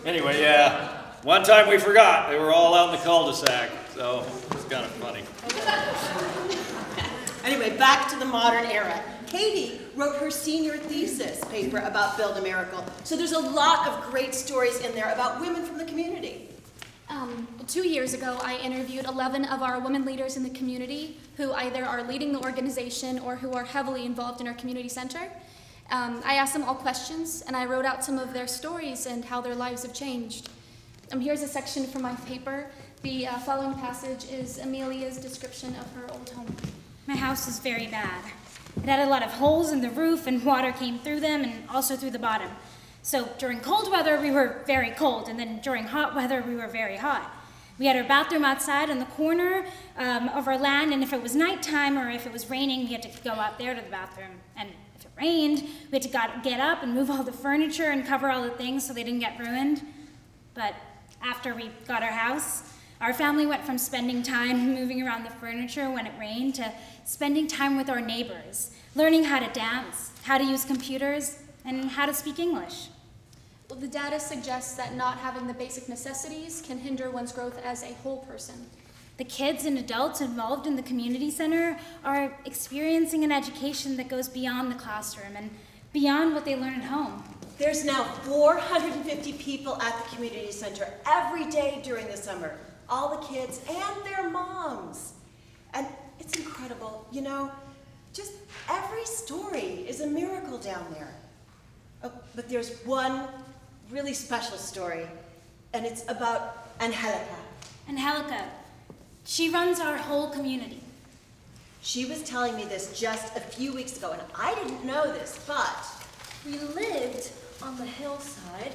Speaker 6: Anyway, yeah, one time we forgot. They were all out in the cul-de-sac, so it was kind of funny.
Speaker 9: Anyway, back to the modern era. Katie wrote her senior thesis paper about Build a Miracle. So there's a lot of great stories in there about women from the community.
Speaker 3: 2 years ago, I interviewed 11 of our women leaders in the community who either are leading the organization or who are heavily involved in our community center. I asked them all questions, and I wrote out some of their stories and how their lives have changed. Here's a section from my paper. The following passage is Amelia's description of her old home.
Speaker 12: My house is very bad. It had a lot of holes in the roof, and water came through them and also through the bottom. So during cold weather, we were very cold, and then during hot weather, we were very hot. We had our bathroom outside on the corner of our land, and if it was nighttime or if it was raining, we had to go out there to the bathroom. And if it rained, we had to get up and move all the furniture and cover all the things so they didn't get ruined. But after we got our house, our family went from spending time moving around the furniture when it rained to spending time with our neighbors, learning how to dance, how to use computers, and how to speak English.
Speaker 3: Well, the data suggests that not having the basic necessities can hinder one's growth as a whole person.
Speaker 12: The kids and adults involved in the community center are experiencing an education that goes beyond the classroom and beyond what they learn at home.
Speaker 9: There's now 450 people at the community center every day during the summer. All the kids and their moms. And it's incredible, just every story is a miracle down there. Oh, but there's one really special story, and it's about Angelica.
Speaker 12: Angelica, she runs our whole community.
Speaker 9: She was telling me this just a few weeks ago, and I didn't know this, but
Speaker 13: we lived on the hillside,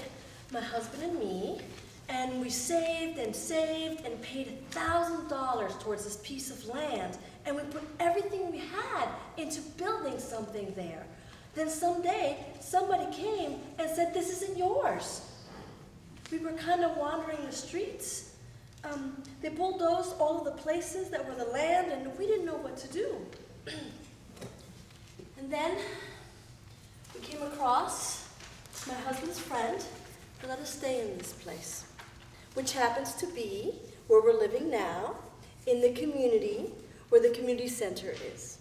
Speaker 13: my husband and me, and we saved and paid $1,000 towards this piece of land, and we put everything we had into building something there. Then someday, somebody came and said, this isn't yours. We were kind of wandering the streets. They bulldozed all of the places that were the land, and we didn't know what to do. And then we came across my husband's friend who let us stay in this place, which happens to be where we're living now, in the community where the community center is.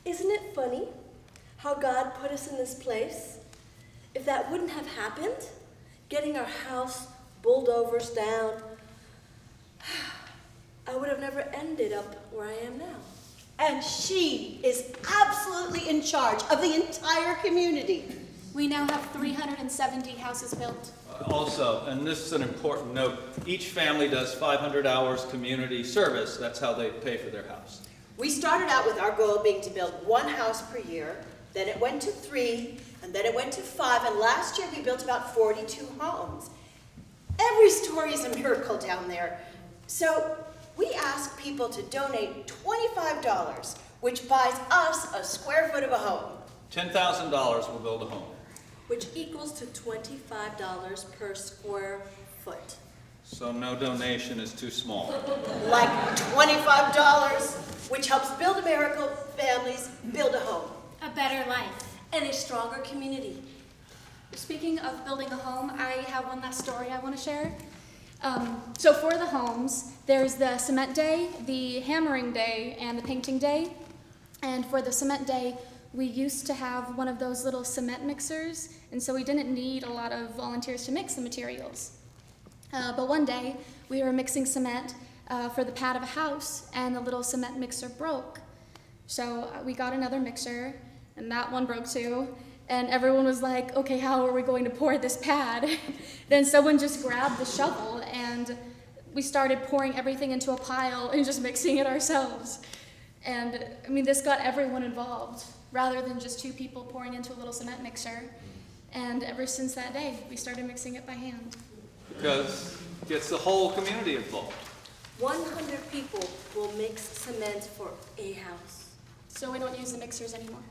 Speaker 13: Isn't it funny how God put us in this place? If that wouldn't have happened, getting our house bulldozers down, I would have never ended up where I am now.
Speaker 9: And she is absolutely in charge of the entire community.
Speaker 3: We now have 370 houses built.
Speaker 6: Also, and this is an important note, each family does 500 hours community service. That's how they pay for their house.
Speaker 9: We started out with our goal being to build one house per year, then it went to 3, and then it went to 5, and last year we built about 42 homes. Every story is a miracle down there. So we ask people to donate $25, which buys us a square foot of a home.
Speaker 6: $10,000 will build a home.
Speaker 13: Which equals to $25 per square foot.
Speaker 6: So no donation is too small.
Speaker 9: Like $25, which helps Build a Miracle families build a home.
Speaker 12: A better life.
Speaker 13: And a stronger community.
Speaker 3: Speaking of building a home, I have one last story I want to share. So for the homes, there's the cement day, the hammering day, and the painting day. And for the cement day, we used to have one of those little cement mixers, and so we didn't need a lot of volunteers to mix the materials. But one day, we were mixing cement for the pad of a house, and the little cement mixer broke. So we got another mixer, and that one broke too. And everyone was like, okay, how are we going to pour this pad? Then someone just grabbed the shovel and we started pouring everything into a pile and just mixing it ourselves. And I mean, this got everyone involved rather than just two people pouring into a little cement mixer. And ever since that day, we started mixing it by hand.
Speaker 6: Because it gets the whole community involved.
Speaker 13: 100 people will mix cement for a house.
Speaker 3: So we don't use the mixers anymore.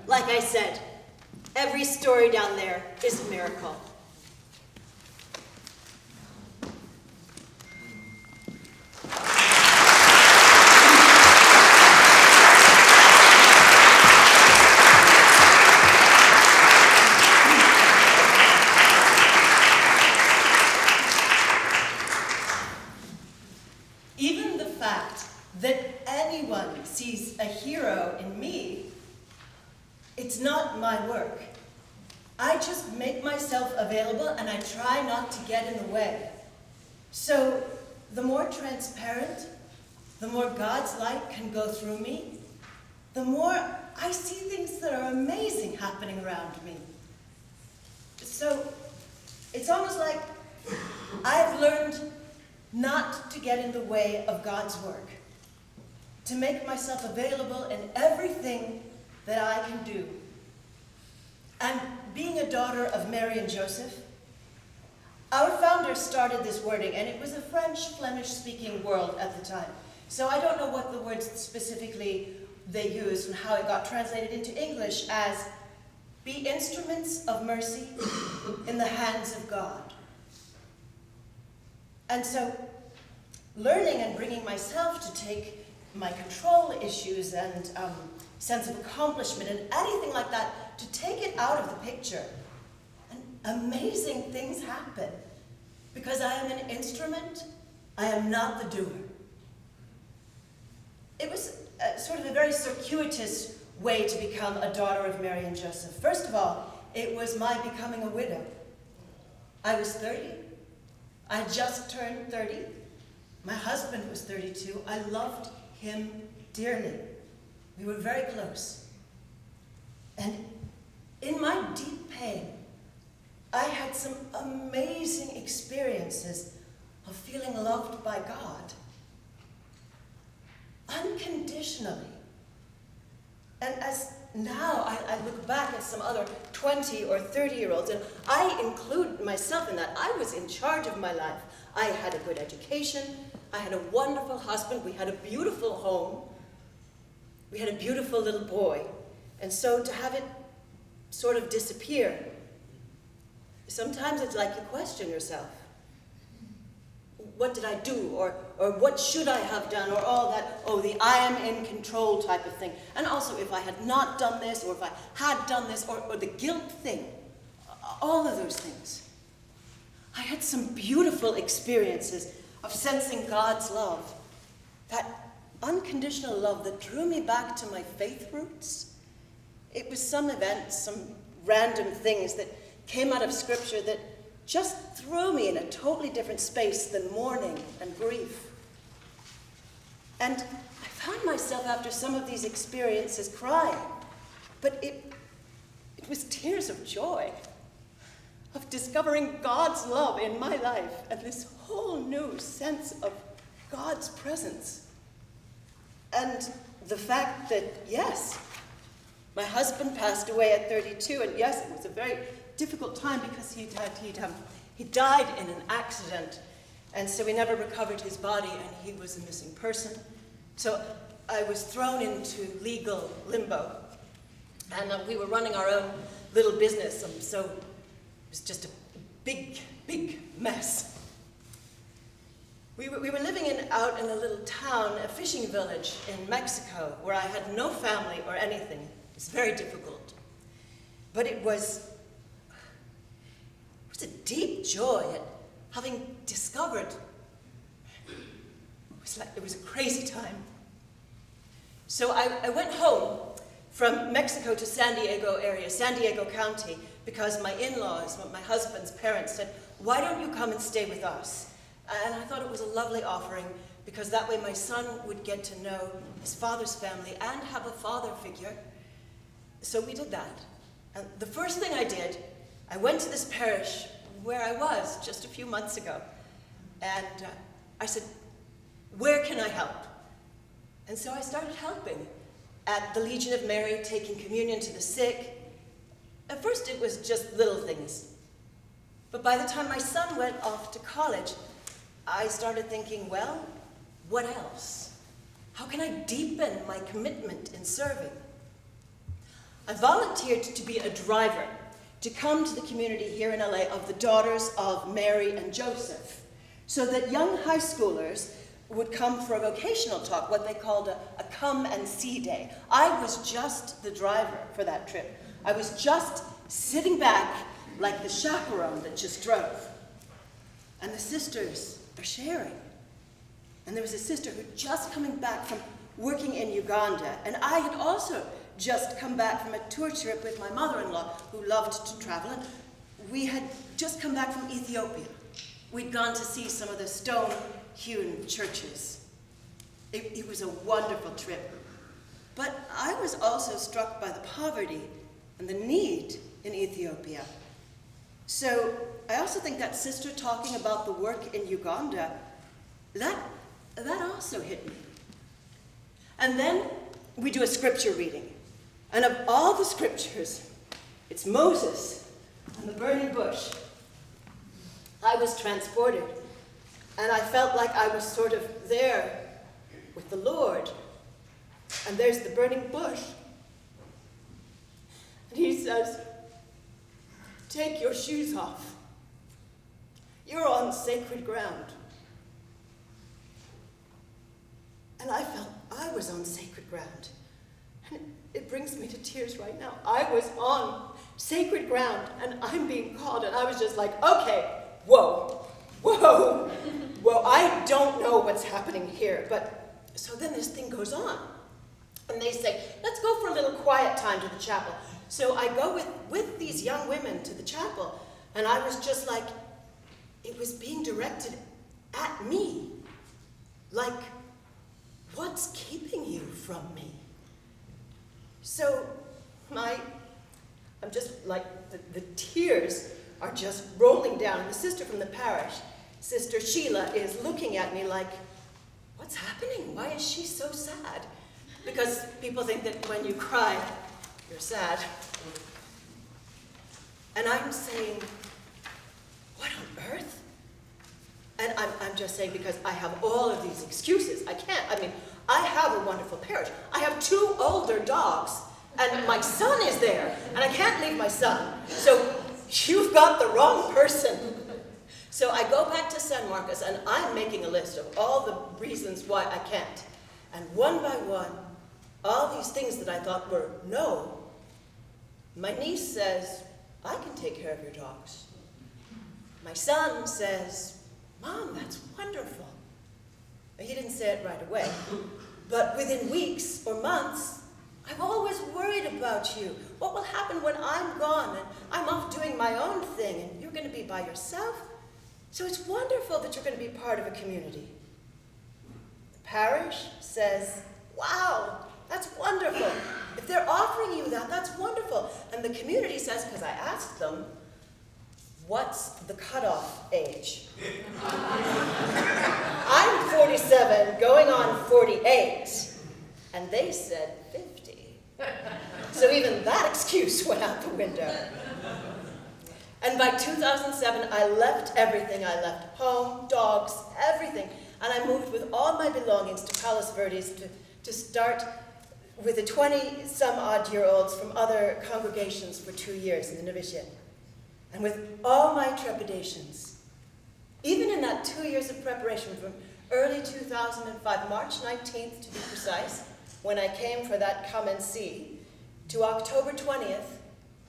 Speaker 9: Like I said, every story down there is a miracle. Even the fact that anyone sees a hero in me, it's not my work. I just make myself available and I try not to get in the way. So the more transparent, the more God's light can go through me, the more I see things that are amazing happening around me. So it's almost like I've learned not to get in the way of God's work, to make myself available in everything that I can do. And being a daughter of Mary and Joseph, our founders started this wording, and it was a French, Flemish-speaking world at the time. So I don't know what the words specifically they used and how it got translated into English as, be instruments of mercy in the hands of God. And so learning and bringing myself to take my control issues and sense of accomplishment and anything like that, to take it out of the picture. And amazing things happen. Because I am an instrument, I am not the doer. It was sort of a very circuitous way to become a daughter of Mary and Joseph. First of all, it was my becoming a widow. I was 30. I had just turned 30. My husband was 32. I loved him dearly. We were very close. And in my deep pain, I had some amazing experiences of feeling loved by God. Unconditionally. And as now I look back at some other 20 or 30-year-olds, and I include myself in that. I was in charge of my life. I had a good education. I had a wonderful husband. We had a beautiful home. We had a beautiful little boy. And so to have it sort of disappear, sometimes it's like you question yourself. What did I do? Or what should I have done? Or all that, oh, the I am in control type of thing. And also if I had not done this, or if I had done this, or the guilt thing. All of those things. I had some beautiful experiences of sensing God's love. That unconditional love that drew me back to my faith roots. It was some event, some random things that came out of Scripture that just threw me in a totally different space than mourning and grief. And I found myself after some of these experiences crying, but it was tears of joy, of discovering God's love in my life and this whole new sense of God's presence. And the fact that, yes, my husband passed away at 32, and yes, it was a very difficult time because he died in an accident, and so we never recovered his body, and he was a missing person. So I was thrown into legal limbo, and we were running our own little business, and so it was just a big, big mess. We were living out in a little town, a fishing village in Mexico, where I had no family or anything. It was very difficult. But it was a deep joy at having discovered. It was a crazy time. So I went home from Mexico to San Diego area, San Diego County, because my in-laws, my husband's parents said, why don't you come and stay with us? And I thought it was a lovely offering, because that way my son would get to know his father's family and have a father figure. so we did that. And the first thing I did, I went to this parish where I was just a few months ago. And I said, where can I help? And so I started helping at the Legion of Mary, taking communion to the sick. At first it was just little things. But by the time my son went off to college, I started thinking, well, what else? How can I deepen my commitment in serving? I volunteered to be a driver, to come to the community here in LA of the Daughters of Mary and Joseph, so that young high schoolers would come for a vocational talk, what they called a come and see day. I was just the driver for that trip. I was just sitting back like the chaperone that just drove. And the sisters are sharing. And there was a sister who had just coming back from working in Uganda, and I had also just come back from a tour trip with my mother-in-law, who loved to travel, and we had just come back from Ethiopia. We'd gone to see some of the stone-hewn churches. It was a wonderful trip. But I was also struck by the poverty and the need in Ethiopia. So I also think that sister talking about the work in Uganda, that also hit me. And then we do a scripture reading. And of all the scriptures, it's Moses and the burning bush. I was transported, and I felt like I was sort of there with the Lord. And there's the burning bush. And he says, take your shoes off. You're on sacred ground. And I felt I was on sacred ground. And it brings me to tears right now. I was on sacred ground, and I'm being called, and I was just like, okay, whoa, I don't know what's happening here. But so then this thing goes on. And they say, let's go for a little quiet time to the chapel. So I go with these young women to the chapel, and I was just like, it was being directed at me. Like, what's keeping you from me? So I'm just like, the tears are just rolling down. And the sister from the parish, Sister Sheila, is looking at me like, what's happening? Why is she so sad? Because people think that when you cry, you're sad. And I'm saying, what on earth? And I'm just saying, because I have all of these excuses. I have a wonderful parish. I have 2 older dogs, and my son is there, and I can't leave my son. So you've got the wrong person. So I go back to San Marcos, and I'm making a list of all the reasons why I can't. And one by one, all these things that I thought were no, my niece says, I can take care of your dogs. My son says, Mom, that's wonderful. He didn't say it right away, but within weeks or months, I've always worried about you. What will happen when I'm gone and I'm off doing my own thing and you're going to be by yourself? So it's wonderful that you're going to be part of a community. The parish says, wow, that's wonderful. If they're offering you that, that's wonderful. And the community says, because I asked them, what's the cutoff age? I'm 47, going on 48, and they said 50. So even that excuse went out the window. And by 2007, I left everything. I left home, dogs, everything, and I moved with all my belongings to Palos Verdes to start with the 20-some-odd-year-olds from other congregations for 2 years in the novitiate. And with all my trepidations, even in that 2 years of preparation from early 2005, March 19th to be precise, when I came for that come and see, to October 20th,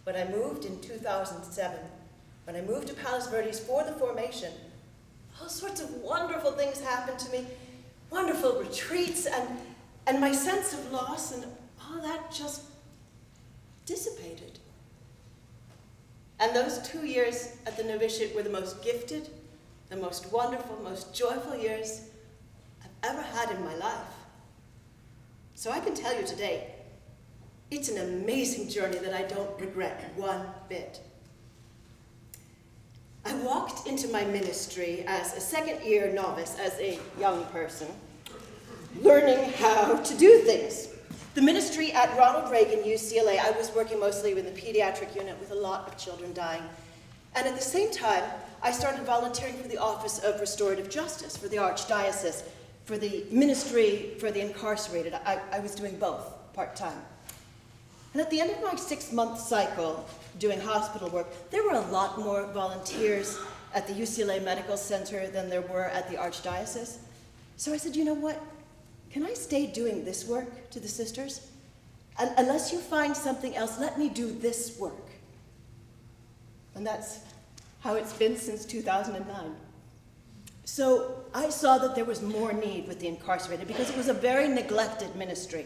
Speaker 9: when I moved in 2007, when I moved to Palos Verdes for the formation, all sorts of wonderful things happened to me, wonderful retreats, and my sense of loss and all that just dissipated. And those 2 years at the novitiate were the most gifted, the most wonderful, most joyful years I've ever had in my life. So I can tell you today, It's an amazing journey that I don't regret one bit. I walked into my ministry as a second-year novice, as a young person, learning how to do things. The ministry at Ronald Reagan UCLA, I was working mostly with the pediatric unit with a lot of children dying. And at the same time, I started volunteering for the Office of Restorative Justice, for the Archdiocese, for the ministry for the incarcerated. I was doing both part-time. And at the end of my 6-month cycle doing hospital work, there were a lot more volunteers at the UCLA Medical Center than there were at the Archdiocese. So I said, you know what? Can I stay doing this work to the sisters? And unless you find something else, let me do this work. And that's how it's been since 2009. So I saw that there was more need with the incarcerated because it was a very neglected ministry.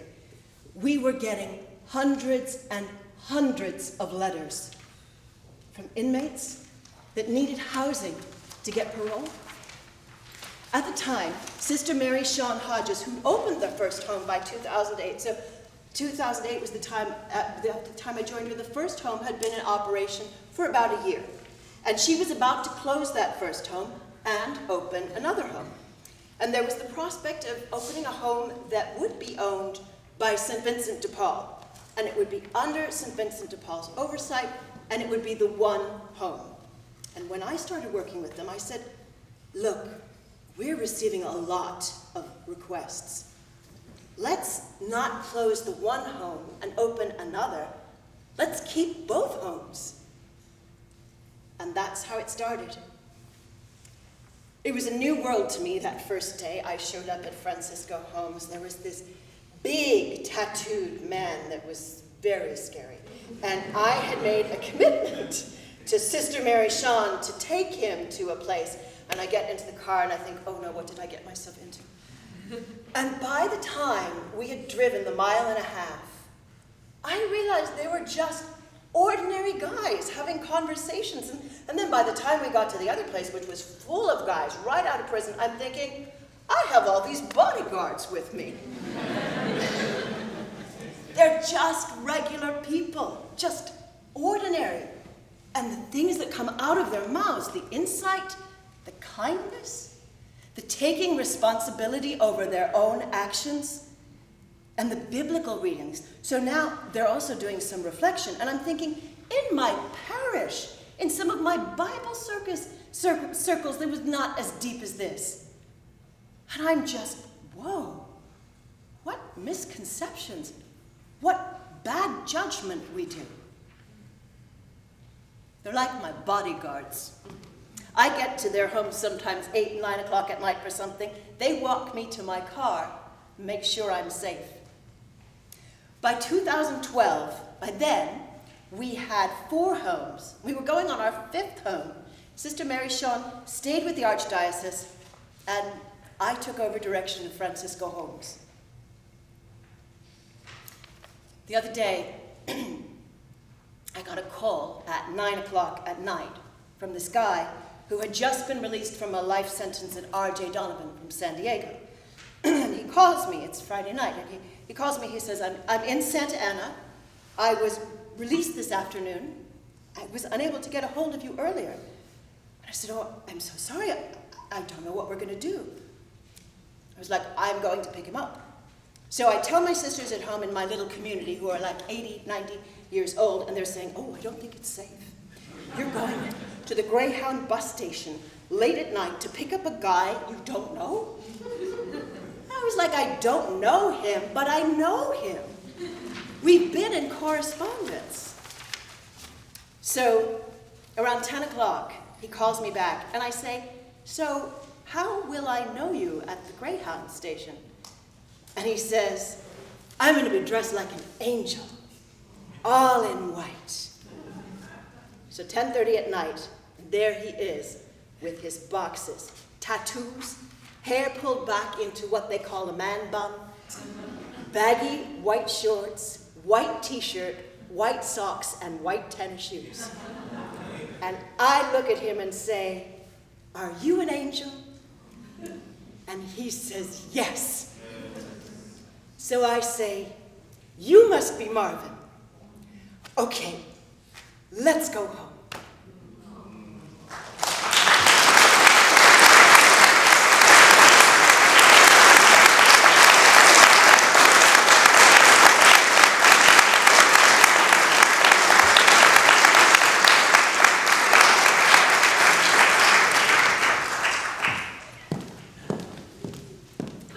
Speaker 9: We were getting hundreds and hundreds of letters from inmates that needed housing to get parole. At the time, Sister Mary Shawn Hodges, who opened the first home by 2008, so 2008 was the time I joined her, the first home had been in operation for about a year. And she was about to close that first home and open another home. And there was the prospect of opening a home that would be owned by St. Vincent de Paul. And it would be under St. Vincent de Paul's oversight, and it would be the one home. And when I started working with them, I said, look, we're receiving a lot of requests. Let's not close the one home and open another. Let's keep both homes. And that's how it started. It was a new world to me that first day I showed up at Francisco Homes. There was this big tattooed man that was very scary. And I had made a commitment to Sister Mary Shawn to take him to a place. And I get into the car and I think, oh no, what did I get myself into? And by the time we had driven the 1.5 miles, I realized they were just ordinary guys having conversations. And then by the time we got to the other place, which was full of guys right out of prison, I'm thinking, I have all these bodyguards with me. They're just regular people, just ordinary. And the things that come out of their mouths, the insight, the kindness, the taking responsibility over their own actions, and the biblical readings. So now they're also doing some reflection. And I'm thinking, in my parish, in some of my Bible circles, there was not as deep as this. And I'm just, whoa, what misconceptions, what bad judgment we do. They're like my bodyguards. I get to their homes sometimes 8, 9 o'clock at night for something. They walk me to my car, make sure I'm safe. By 2012, by then, we had 4 homes. We were going on our 5th home. Sister Mary Shawn stayed with the Archdiocese, and I took over direction of Francisco Homes. The other day, I got a call at 9 o'clock at night from this guy who had just been released from a life sentence at R.J. Donovan from San Diego. And he calls me, it's Friday night, and he calls me, he says, I'm in Santa Ana. I was released this afternoon. I was unable to get a hold of you earlier. And I said, oh, I'm so sorry. I don't know what we're going to do. I was like, I'm going to pick him up. So I tell my sisters at home in my little community who are like 80, 90 years old, and they're saying, oh, I don't think it's safe. You're going to the Greyhound bus station late at night to pick up a guy you don't know? I was like, I don't know him, but I know him. We've been in correspondence. So around 10 o'clock, he calls me back, and I say, so how will I know you at the Greyhound station? And he says, I'm going to be dressed like an angel, all in white. So 10:30 at night, there he is with his boxes, tattoos, hair pulled back into what they call a man bun, baggy white shorts, white t-shirt, white socks, and white tennis shoes. And I look at him and say, are you an angel? And he says, yes. So I say,
Speaker 14: You must be Marvin. Okay, let's go home.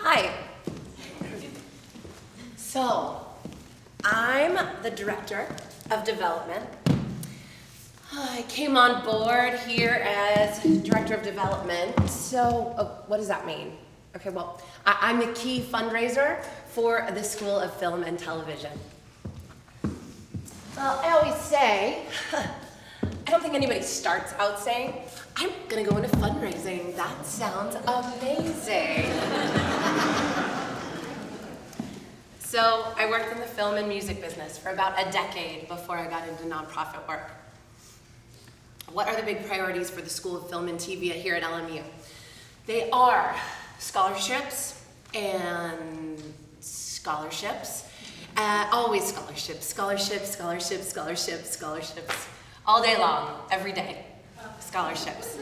Speaker 8: Hi. So, I'm the director of development. I came on board here as director of development. So, what does that mean? Okay, well, I'm the key fundraiser for the School of Film and Television. Well, I always say, I don't think anybody starts out saying, I'm gonna go into fundraising. That sounds amazing. So I worked in the film and music business for about a decade before I got into nonprofit work. What are the big priorities for the School of Film and TV here at LMU? They are scholarships and scholarships. Always scholarships, scholarships, scholarships, scholarships, scholarships. All day long, every day. Scholarships.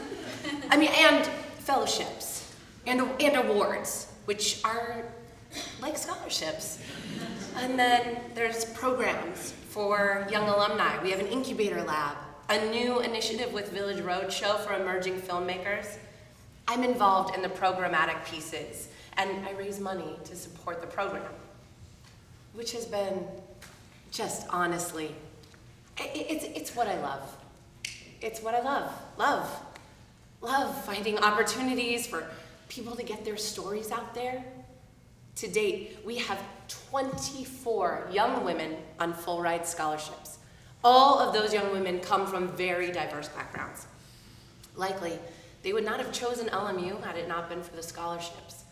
Speaker 8: And fellowships, and awards, which are like scholarships. And then there's programs for young alumni. We have an incubator lab, a new initiative with Village Roadshow for emerging filmmakers. I'm involved in the programmatic pieces, and I raise money to support the program, which has been just honestly, it's what I love. It's what I love. Love finding opportunities for people to get their stories out there. To date, we have 24 young women on full ride scholarships. All of those young women come from very diverse backgrounds. Likely, they would not have chosen LMU had it not been for the scholarships.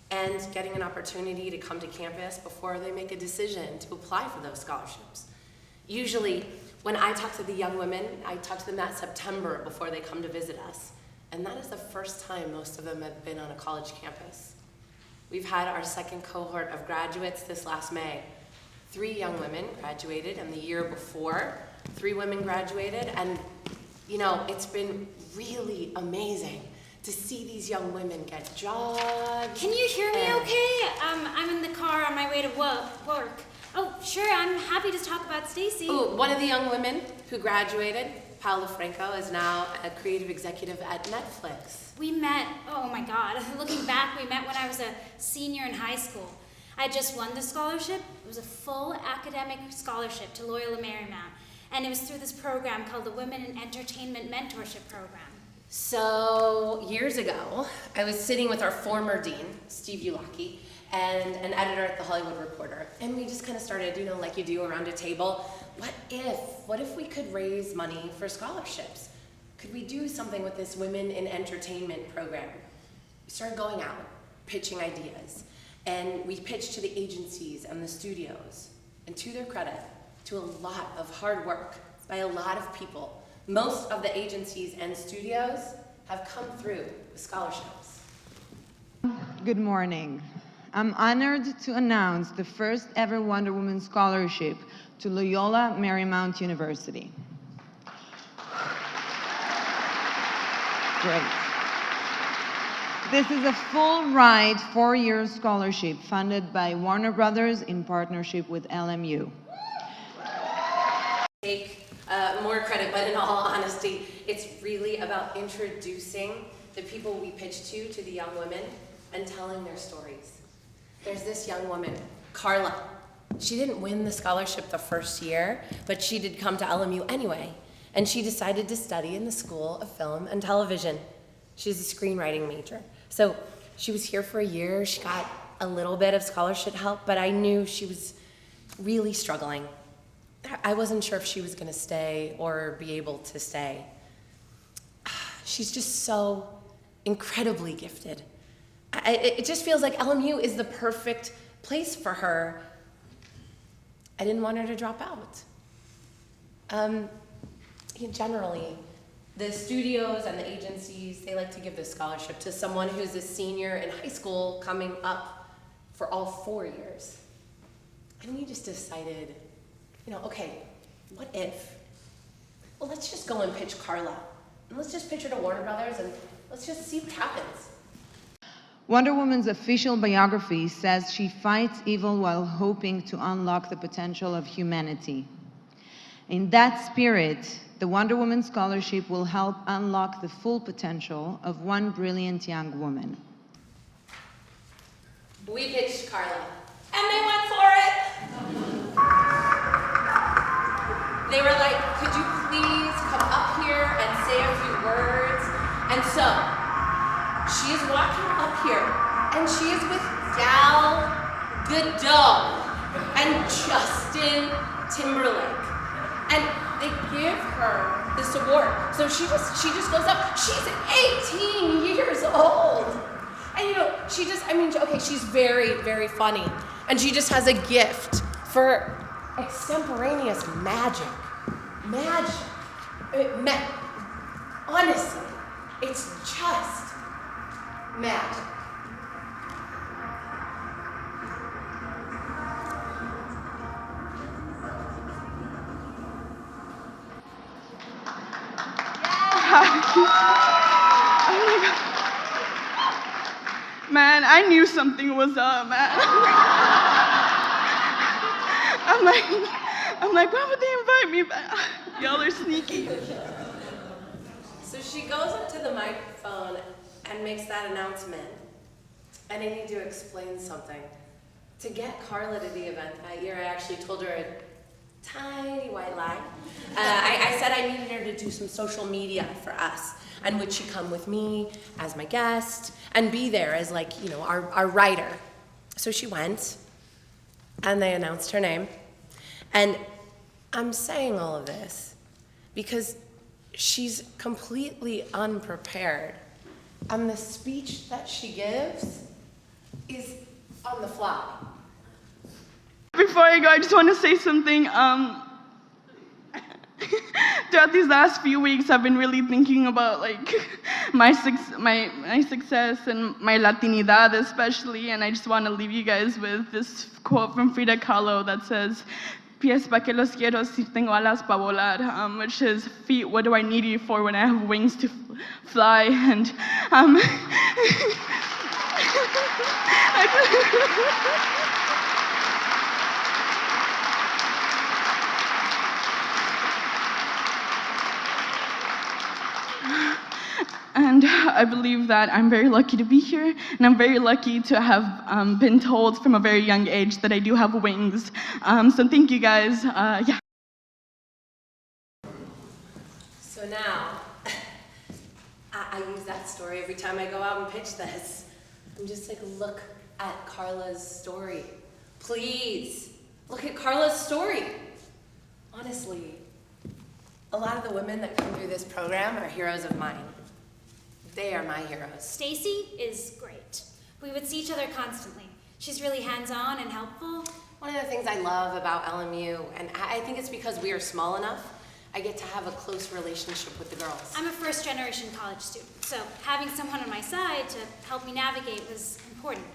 Speaker 8: And getting an opportunity to come to campus before they make a decision to apply for those scholarships. Usually, when I talk to the young women, I talk to them that September before they come to visit us. And that is the first time most of them have been on a college campus. We've had our second cohort of graduates this last May. 3 young women graduated, and the year before, 3 women graduated, and it's been really amazing to see these young women get jobs.
Speaker 12: Can you hear me okay? I'm in the car on my way to work. Oh, sure, I'm happy to talk about Stacy.
Speaker 8: Ooh, one of the young women who graduated, Paula Franco, is now a creative executive at Netflix.
Speaker 12: We met, oh my God, looking back, we met when I was a senior in high school. I had just won the scholarship. It was a full academic scholarship to Loyola Marymount. And it was through this program called the Women in Entertainment Mentorship Program.
Speaker 8: So, years ago, I was sitting with our former dean, Steve Ulaki, and an editor at the Hollywood Reporter. And we just kind of started, like you do around a table. What if we could raise money for scholarships? Could we do something with this Women in Entertainment program? We started going out, pitching ideas. And we pitched to the agencies and the studios. And to their credit, to a lot of hard work by a lot of people, most of the agencies and studios have come through with scholarships.
Speaker 15: Good morning. I'm honored to announce the first ever Wonder Woman Scholarship to Loyola Marymount University. Great. This is a full-ride 4-year scholarship funded by Warner Brothers in partnership with LMU.
Speaker 8: Take more credit, but in all honesty, it's really about introducing the people we pitch to the young women, and telling their stories. There's this young woman, Carla. She didn't win the scholarship the first year, but she did come to LMU anyway, and she decided to study in the School of Film and Television. She's a screenwriting major. So she was here for a year. She got a little bit of scholarship help, but I knew she was really struggling. I wasn't sure if she was gonna stay or be able to stay. She's just so incredibly gifted. It just feels like LMU is the perfect place for her. I didn't want her to drop out. Generally, the studios and the agencies, they like to give this scholarship to someone who's a senior in high school coming up for all 4 years. And we just decided, okay, what if? Well, let's just go and pitch Carla. And let's just pitch her to Warner Brothers and let's just see what happens.
Speaker 15: Wonder Woman's official biography says she fights evil while hoping to unlock the potential of humanity. In that spirit, the Wonder Woman Scholarship will help unlock the full potential of one brilliant young woman.
Speaker 8: We pitched Carla, and they went for it. They were like, could you please come up here and say a few words? And so, she is walking up here, and she is with Gal Gadot and Justin Timberlake. And they give her this award. So she just goes up. She's 18 years old. And okay, she's very, very funny. And she just has a gift for extemporaneous magic. Honestly, it's just magic.
Speaker 16: Man, I knew something was up, man. I'm like, why would they invite me back? Y'all are sneaky.
Speaker 8: So she goes up to the microphone and makes that announcement. And I need to explain something. To get Carla to the event that year, I actually told her a tiny white lie. I said I needed her to do some social media for us. And would she come with me as my guest and be there as our writer? So she went, and they announced her name. And I'm saying all of this because she's completely unprepared. And the speech that she gives is on the fly.
Speaker 16: Before I go, I just want to say something. Throughout these last few weeks, I've been really thinking about my success and my Latinidad especially, and I just want to leave you guys with this quote from Frida Kahlo that says, "Pies pa que los quiero si tengo alas pa volar," which is, feet, what do I need you for when I have wings to fly? And And I believe that I'm very lucky to be here, and I'm very lucky to have been told from a very young age that I do have wings. So thank you guys. Yeah.
Speaker 8: So now, I use that story every time I go out and pitch this. I'm just like, look at Carla's story. Please, look at Carla's story. Honestly, a lot of the women that come through this program are heroes of mine. They are my heroes.
Speaker 12: Stacy is great. We would see each other constantly. She's really hands-on and helpful.
Speaker 8: One of the things I love about LMU, and I think it's because we are small enough, I get to have a close relationship with the girls.
Speaker 12: I'm a first-generation college student, so having someone on my side to help me navigate was important.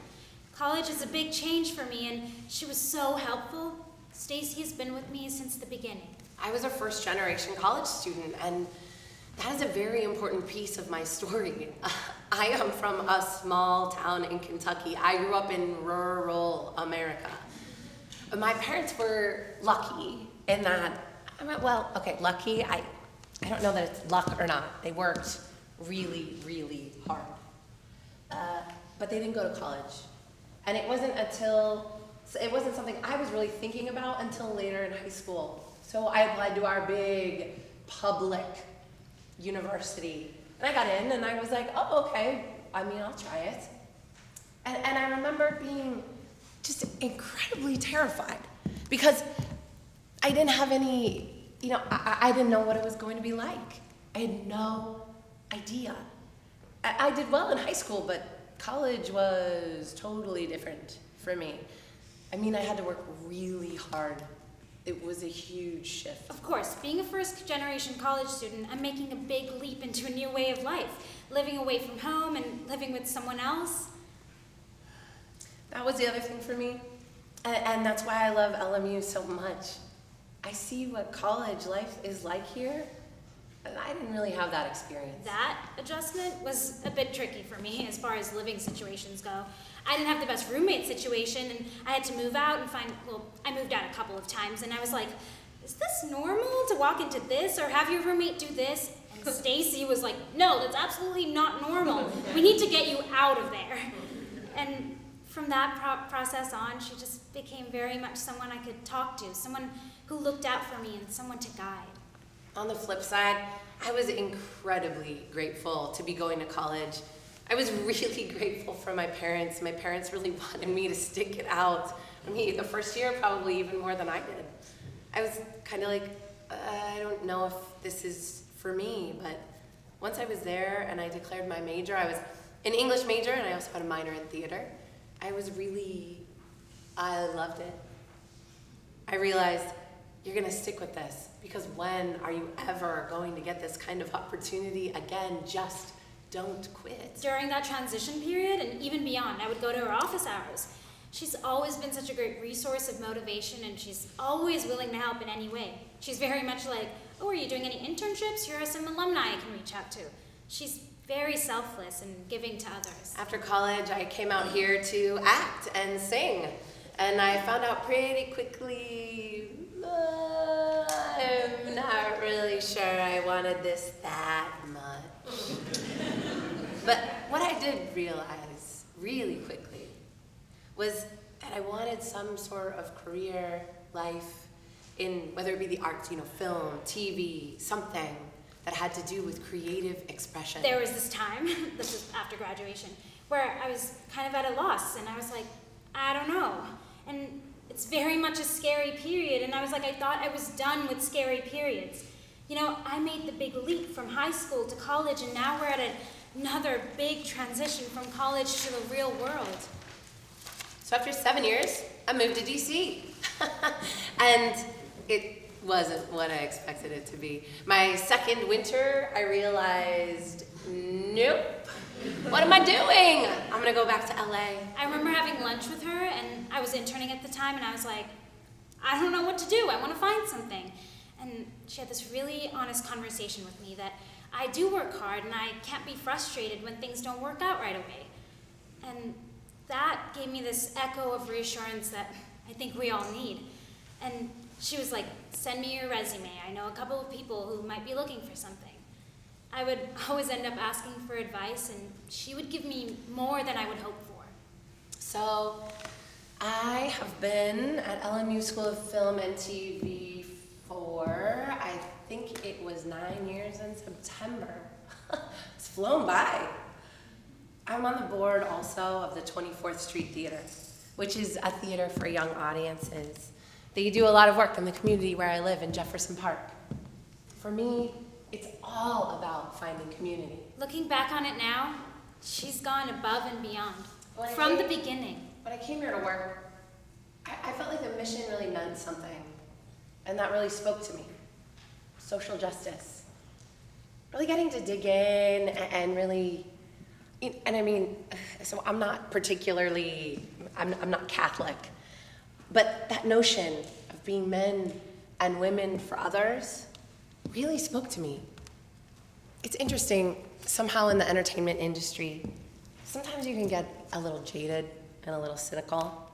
Speaker 12: College is a big change for me, and she was so helpful. Stacy has been with me since the beginning.
Speaker 8: I was a first-generation college student, and that is a very important piece of my story. I am from a small town in Kentucky. I grew up in rural America. My parents were lucky in that, lucky, I don't know that it's luck or not. They worked really, really hard. But they didn't go to college. And it wasn't something I was really thinking about until later in high school. So I applied to our big public university. And I got in and I was like, oh, okay, I'll try it. And I remember being just incredibly terrified because I didn't have any, I didn't know what it was going to be like. I had no idea. I did well in high school, but college was totally different for me. I had to work really hard. It was a huge shift.
Speaker 12: Of course, being a first-generation college student, I'm making a big leap into a new way of life, living away from home and living with someone else.
Speaker 8: That was the other thing for me. And that's why I love LMU so much. I see what college life is like here, and I didn't really have that experience.
Speaker 12: That adjustment was a bit tricky for me as far as living situations go. I didn't have the best roommate situation, and I had to move out and I moved out a couple of times, and I was like, is this normal to walk into this or have your roommate do this? And Stacy was like, no, that's absolutely not normal. We need to get you out of there. And from that process on, she just became very much someone I could talk to, someone who looked out for me and someone to guide.
Speaker 8: On the flip side, I was incredibly grateful to be going to college. I was really grateful for my parents. My parents really wanted me to stick it out. I mean, the first year, probably even more than I did. I was kind of like, I don't know if this is for me, but once I was there and I declared my major, I was an English major and I also had a minor in theater. I loved it. I realized, you're gonna stick with this, because when are you ever going to get this kind of opportunity again? Just don't quit.
Speaker 12: During that transition period and even beyond, I would go to her office hours. She's always been such a great resource of motivation, and she's always willing to help in any way. She's very much like, oh, are you doing any internships? Here are some alumni I can reach out to. She's very selfless and giving to others.
Speaker 8: After college, I came out here to act and sing, and I found out pretty quickly, I'm not really sure I wanted this that much. But what I did realize really quickly was that I wanted some sort of career, life, in whether it be the arts, film, TV, something that had to do with creative expression.
Speaker 12: There was this time, this was after graduation, where I was kind of at a loss, and I was like, I don't know. And it's very much a scary period, and I was like, I thought I was done with scary periods. I made the big leap from high school to college, and now we're at another big transition from college to the real world.
Speaker 8: So after 7 years, I moved to DC. And it wasn't what I expected it to be. My second winter, I realized, nope. What am I doing? I'm gonna go back to LA.
Speaker 12: I remember having lunch with her, and I was interning at the time, and I was like, I don't know what to do. I want to find something. And she had this really honest conversation with me that I do work hard, and I can't be frustrated when things don't work out right away. And that gave me this echo of reassurance that I think we all need. And she was like, send me your resume. I know a couple of people who might be looking for something. I would always end up asking for advice, and she would give me more than I would hope for.
Speaker 8: So I have been at LMU School of Film and TV for, I think it was 9 years in September. It's flown by. I'm on the board also of the 24th Street Theater, which is a theater for young audiences. They do a lot of work in the community where I live in Jefferson Park. For me, it's all about finding community.
Speaker 12: Looking back on it now, she's gone above and beyond, from the beginning.
Speaker 8: When I came here to work, I felt like the mission really meant something, and that really spoke to me. Social justice. Really getting to dig in and really, and I mean, so I'm not particularly, I'm not Catholic, but that notion of being men and women for others really spoke to me. It's interesting, somehow in the entertainment industry, sometimes you can get a little jaded and a little cynical.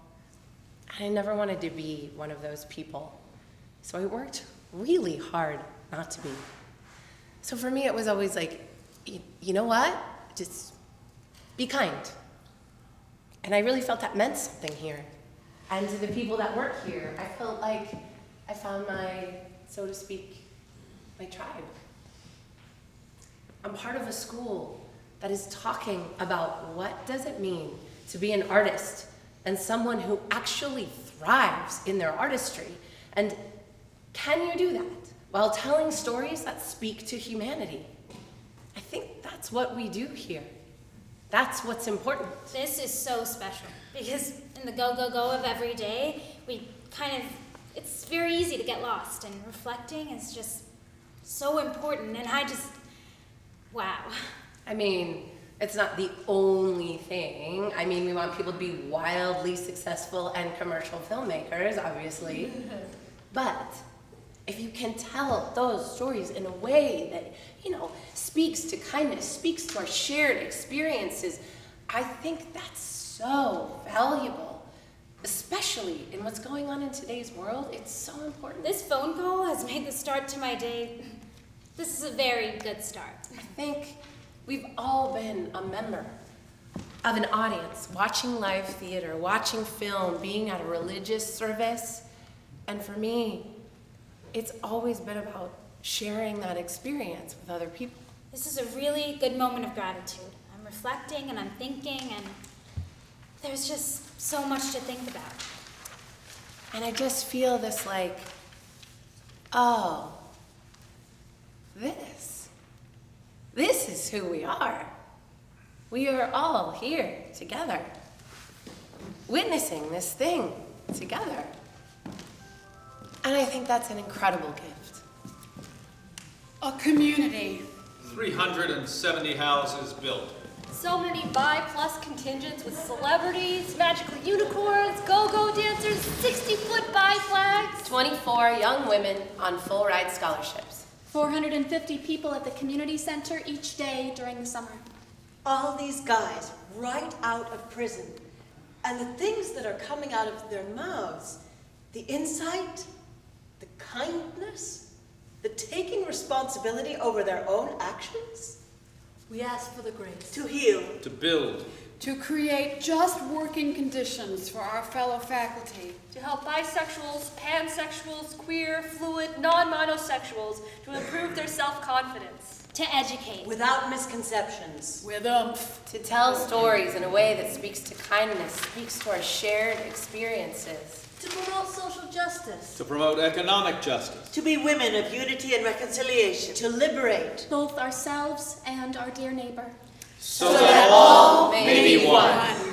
Speaker 8: I never wanted to be one of those people. So I worked really hard not to be. So for me, it was always like, you know what? Just be kind. And I really felt that meant something here. And to the people that work here, I felt like I found my, so to speak, my tribe. I'm part of a school that is talking about what does it mean to be an artist and someone who actually thrives in their artistry. And can you do that while telling stories that speak to humanity? I think that's what we do here. That's what's important.
Speaker 12: This is so special because in the go, go, go of every day, it's very easy to get lost, and reflecting is just so important, and wow.
Speaker 8: I mean, It's not the only thing. I mean, we want people to be wildly successful and commercial filmmakers, obviously. But if you can tell those stories in a way that, speaks to kindness, speaks to our shared experiences, I think that's so valuable, especially in what's going on in today's world. It's so important.
Speaker 12: This phone call has made the start to my day. This is a very good start.
Speaker 8: I think we've all been a member of an audience, watching live theater, watching film, being at a religious service. And for me, it's always been about sharing that experience with other people.
Speaker 12: This is a really good moment of gratitude. I'm reflecting and I'm thinking, and there's just so much to think about.
Speaker 8: And I just feel this oh, this is who we are. We are all here together, witnessing this thing together. And I think that's an incredible gift.
Speaker 7: A community.
Speaker 6: 370 houses built.
Speaker 4: So many bi-plus contingents with celebrities, magical unicorns, go-go dancers, 60-foot bi-flags.
Speaker 8: 24 young women on full ride scholarships.
Speaker 3: 450 people at the community center each day during the summer.
Speaker 9: All these guys right out of prison. And the things that are coming out of their mouths, the insight, the kindness, the taking responsibility over their own actions.
Speaker 13: We ask for the grace
Speaker 9: to heal,
Speaker 6: to build,
Speaker 7: to create just working conditions for our fellow faculty,
Speaker 4: to help bisexuals, pansexuals, queer, fluid, non-monosexuals to improve their self-confidence,
Speaker 12: to educate
Speaker 9: without misconceptions,
Speaker 7: with oomph,
Speaker 8: to tell stories in a way that speaks to kindness, speaks to our shared experiences,
Speaker 13: to promote social justice,
Speaker 6: to promote economic justice,
Speaker 9: to be women of unity and reconciliation, to liberate
Speaker 3: both ourselves and our dear neighbor,
Speaker 6: so that all may be one.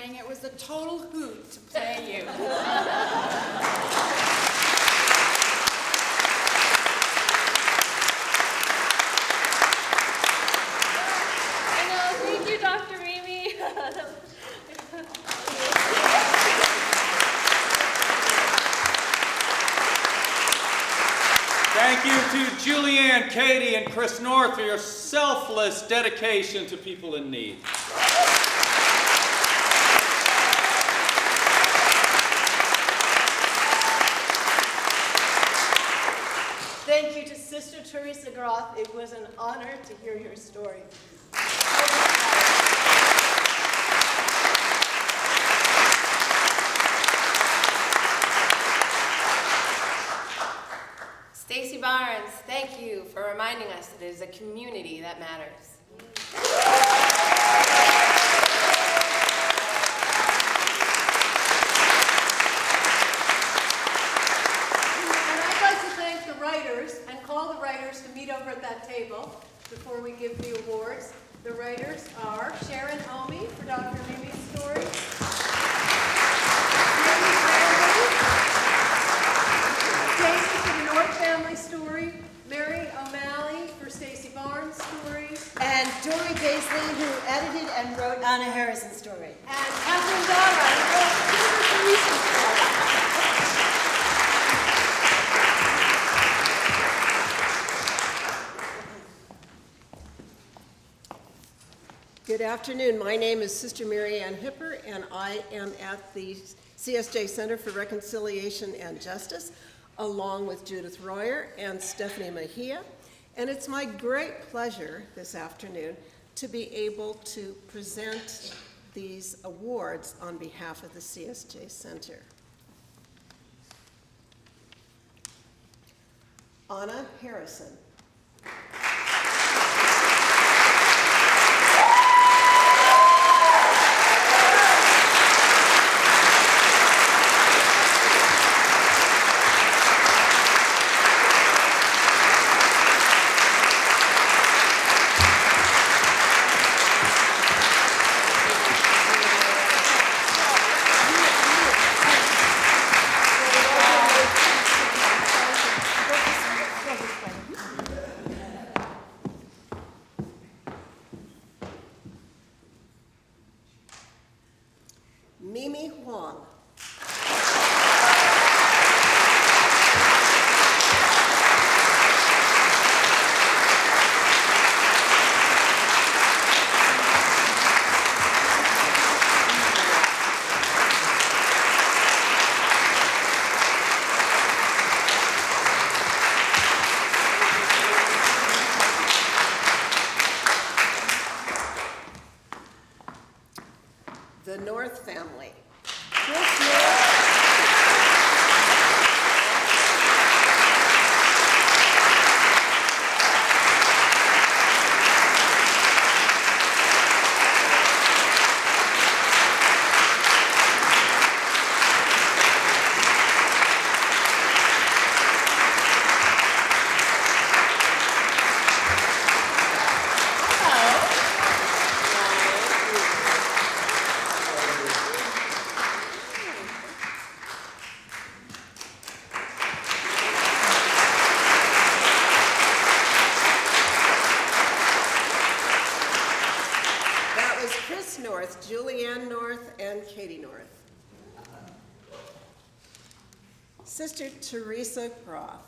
Speaker 7: It was a total hoot to play you.
Speaker 4: Thank you, Dr. Mimi.
Speaker 6: Thank you to Julianne, Katie, and Chris North for your selfless dedication to people in need.
Speaker 9: Thank you to Sister Teresa Groth. It was an honor to hear your story.
Speaker 8: Stacy Barnes, thank you for reminding us that it is a community that matters.
Speaker 2: And call the writers to meet over at that table before we give the awards. The writers are Sharon Omi for Dr. Mimi's story, Stacy for the North family story, Mary O'Malley for Stacy Barnes' story,
Speaker 9: and Dory Paisley, who edited and wrote Anna Harrison's story,
Speaker 2: and Catherine Dara, who wrote Jennifer Teresa's story. Good afternoon. My name is Sister Mary Ann Hipper, and I am at the CSJ Center for Reconciliation and Justice, along with Judith Royer and Stephanie Mejia. And it's my great pleasure this afternoon to be able to present these awards on behalf of the CSJ Center. Anna Harrison.
Speaker 17: and Katie North. Sister Teresa Groff.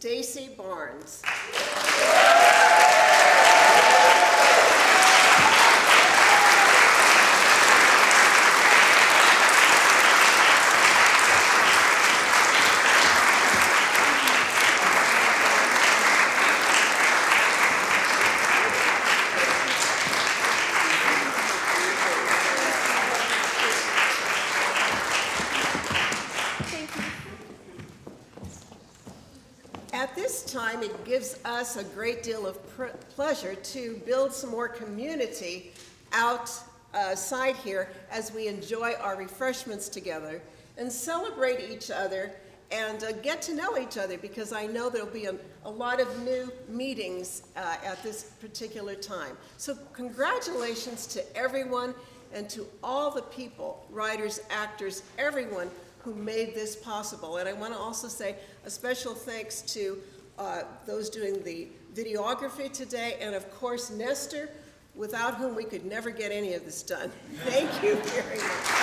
Speaker 17: Stacy Barnes. At this time, it gives us a great deal of pleasure to build some more community outside here as we enjoy our refreshments together and celebrate each other and get to know each other, because I know there'll be a lot of new meetings at this particular time. So congratulations to everyone and to all the people, writers, actors, everyone who made this possible. And I want to also say a special thanks to those doing the videography today, and of course Nestor, without whom we could never get any of this done. Thank you very much.